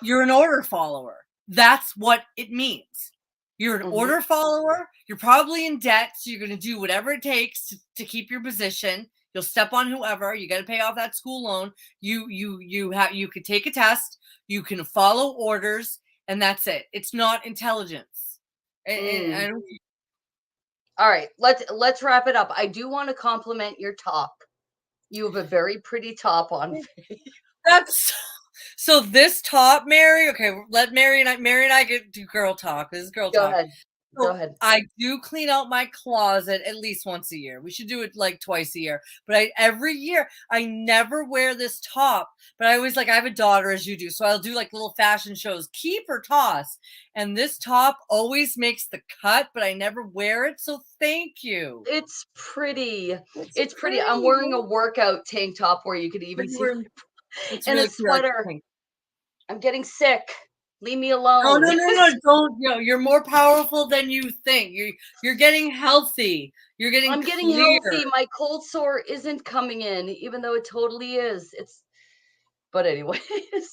you're an order follower. That's what it means. You're an Mhm. order follower. You're probably in debt, so you're going to do whatever it takes to keep your position. You'll step on whoever. You got to pay off that school loan. You could take a test. You can follow orders, and that's it. It's not intelligence. And I Mm. don't. All right, let's wrap it up. I do want to compliment your top. You have a very pretty top on. That's so. This top, Mary. Okay, let Mary and I get do girl talk. This is girl Go talk. ahead. Go So ahead. I do clean out my closet at least once a year. We should do it like twice a year. But every year I never wear this top. But I always, like, I have a daughter as you do, so I'll do like little fashion shows, keep or toss. And this top always makes the cut, but I never wear it. So thank you. It's pretty. It's It's pretty. I'm pretty. wearing a workout tank top where you could But even you see were, it's and a really cute. I like the sweater. pink. I'm getting sick. Leave me No, alone. no, no, no! Don't. You're more powerful than you think. You're getting healthy. You're getting I'm getting clear. healthy. My cold sore isn't coming in, even though it totally is. It's but anyway,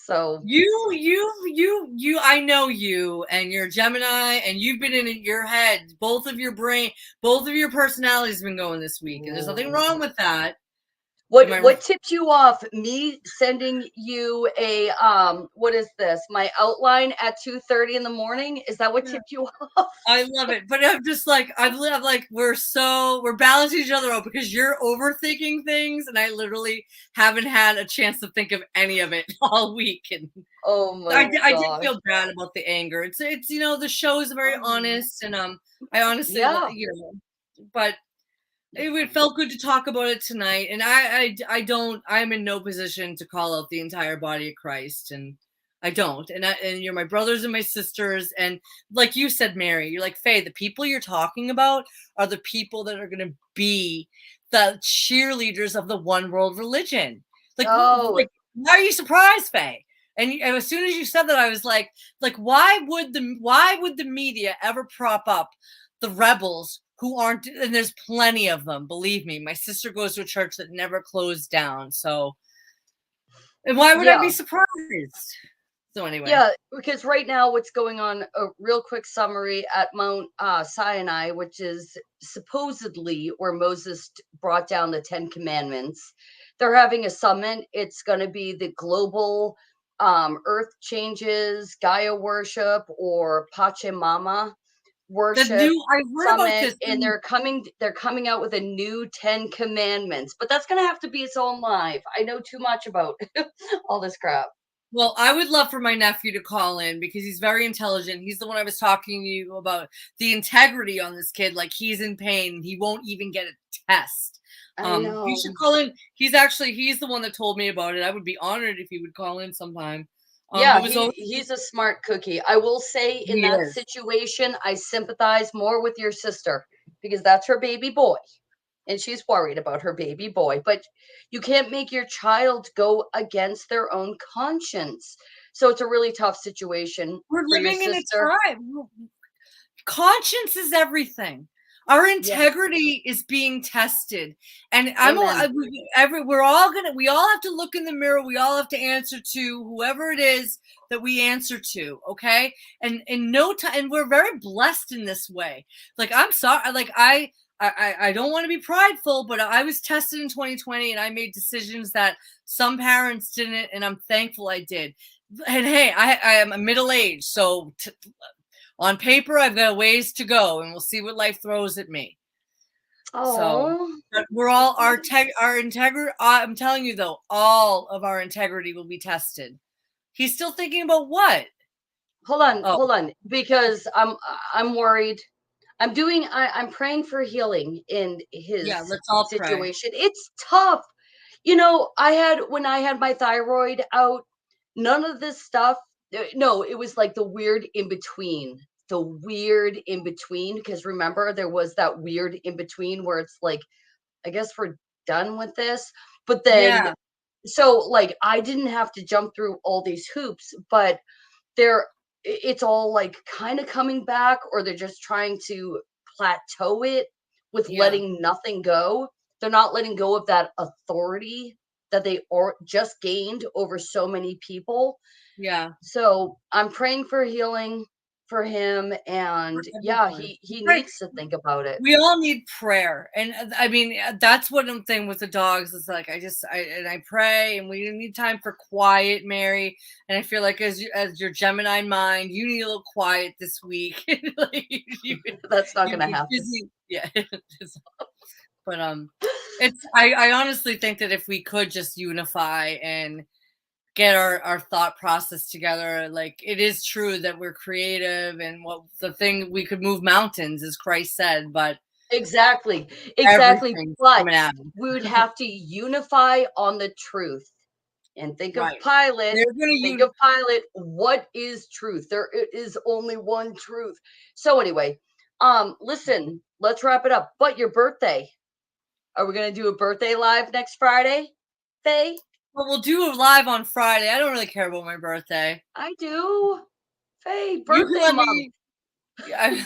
so I know you, and you're Gemini, and you've been in your head. Both of your personalities have been going this week, and there's nothing wrong with that. Am I what tipped you off? Me sending you a what is this? My outline at 2:30 in the morning? Is that what right? tipped you off? I love it, but I'm just like I'm like we're balancing each other out because you're overthinking things, and I literally haven't had a chance to think of any of it all week, and Oh my I did gosh. feel bad about the anger. It's the show is very Oh, honest, and I honestly yeah. but it felt good to talk about it tonight, and I'm in no position to call out the entire body of Christ, and I don't, and you're my brothers and my sisters, and like you said, Mary, you're like, Faye, the people you're talking about are the people that are going to be the cheerleaders of the one world religion. Like, Oh, like, why are you surprised, Faye? And as soon as you said that, I was like, why would the media ever prop up the rebels who aren't, and there's plenty of them, believe me. My sister goes to a church that never closed down, so, and why would I be yeah. surprised? So anyway. Yeah, because right now what's going on, a real quick summary at Mount Sinai, which is supposedly where Moses brought down the 10 commandments. They're having a summit. It's going to be the global earth changes, Gaia worship, or Pachamama worship I heard about summit, this. and they're coming out with a new 10 commandments, but that's going to have to be its own live. I know too much about all this crap. Well, I would love for my nephew to call in because he's very intelligent. He's the one I was talking to you about, the integrity on this kid. Like, he's in pain. He won't even get a test. I He know. should call in. He's the one that told me about it. I would be honored if he would call in sometime. Yeah, But was always, he's a smart cookie. I will say in he that is. situation, I sympathize more with your sister because that's her baby boy and she's worried about her baby boy. But you can't make your child go against their own conscience. So it's a really tough situation We're for your living in a sister. time. Conscience is everything. Our Yeah. integrity is being tested, and Amen. we all have to look in the mirror. We all have to answer to whoever it is that we answer to. Okay, and in no time, and we're very blessed in this way. Like, I'm sorry, like I don't want to be prideful, but I was tested in 2020, and I made decisions that some parents didn't, and I'm thankful I did. And hey, I am middle aged, so on paper, I've got a ways to go, and we'll see what life throws at me. So, Oh, but we're all our integrity. I'm telling you though, all of our integrity will be tested. He's still thinking about what? Oh, hold on, because I'm worried. I'm praying for healing in yeah. his Let's all pray. situation. It's tough. When I had my thyroid out, none of this stuff. No, it was like the weird in between. The weird in between, because remember there was that weird in between where it's like, I guess for done with this. But then, Yeah. so like I didn't have to jump through all these hoops, but it's all like kind of coming back, or they're just trying to plateau it with Yeah. letting nothing go. They're not letting go of that authority that they just gained over so many people. Yeah. So I'm praying for healing for him, For and yeah, everyone. he Right. needs to think about it. We all need prayer, and I mean that's what I'm saying with the dogs. Is like I pray, and we need time for quiet, Mary. And I feel like as your Gemini mind, you need a little quiet this week. Like, That's not you've gonna been happen. busy, yeah. But I honestly think that if we could just unify and get our thought process together, like it is true that we're creative, and what the thing we could move mountains, as Christ said, but Exactly. Exactly. everything's But coming at them. we would have to unify on the truth. And think of Right. Pilate. They're gonna Think use of Pilate. What is truth? There is only one truth. So anyway, listen, let's wrap it up. But your birthday. Are we gonna do a birthday live next Friday, Faye? well, we'll do it live on Friday. I don't really care about my birthday. I do. Faye, You can birthday let month. me. Yeah,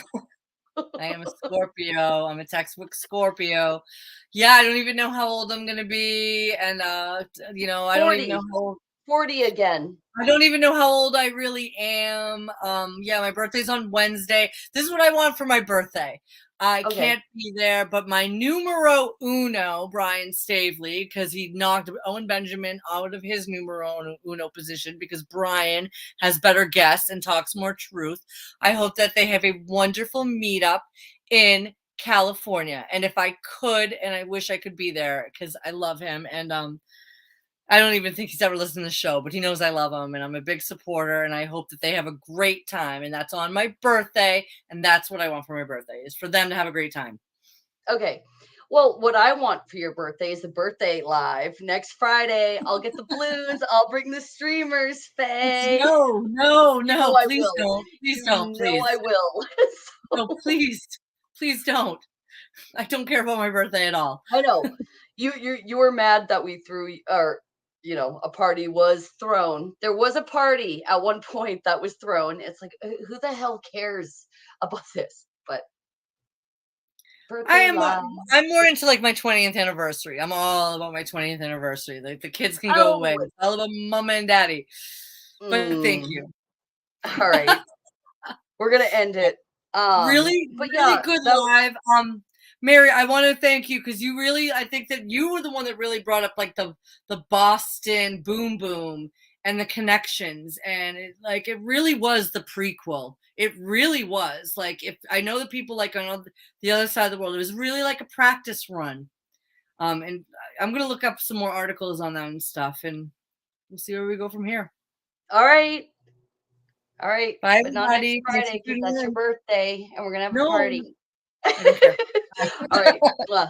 I am a Scorpio. I'm a textbook Scorpio. Yeah, I don't even know how old I'm gonna be, and I don't even 40. know how old. 40 again. I don't even know how old I really am. Yeah, my birthday's on Wednesday. This is what I want for my birthday. I Okay. can't be there, but my numero uno, Brian Stavely, because he knocked Owen Benjamin out of his numero uno position because Brian has better guests and talks more truth. I hope that they have a wonderful meetup in California. And if I could, and I wish I could be there because I love him, and I don't even think he's ever listened to the show, but he knows I love him, and I'm a big supporter, and I hope that they have a great time. And that's on my birthday, and that's what I want for my birthday, is for them to have a great time. Okay. Well, what I want for your birthday is the birthday live next Friday. I'll get the balloons. I'll bring the streamers, Faye. No, I please will. don't. Please You don't, know please. I will. No, please don't. I don't care about my birthday at all. I know. You were mad that we threw, or a party was thrown. There was a party at one point that was thrown. It's like, who the hell cares about this? But birthday live. I'm more into like my 20th anniversary. I'm all about my 20th anniversary. Like the kids can go away. Oh, It's all about mama and daddy. But thank you. All right. We're gonna end it. Really But really yeah, good live. Mary, I want to thank you because I think that you were the one that really brought up like the Boston boom boom and the connections, and it really was the prequel. It really was. Like, if I know the people like on the other side of the world, it was really like a practice run. And I'm gonna look up some more articles on that and stuff, and we'll see where we go from here. all right. All right. Bye, But not next everybody. Thanks for Friday because tuning that's your in. birthday and we're gonna have a No, party. I don't care. All right. Blah.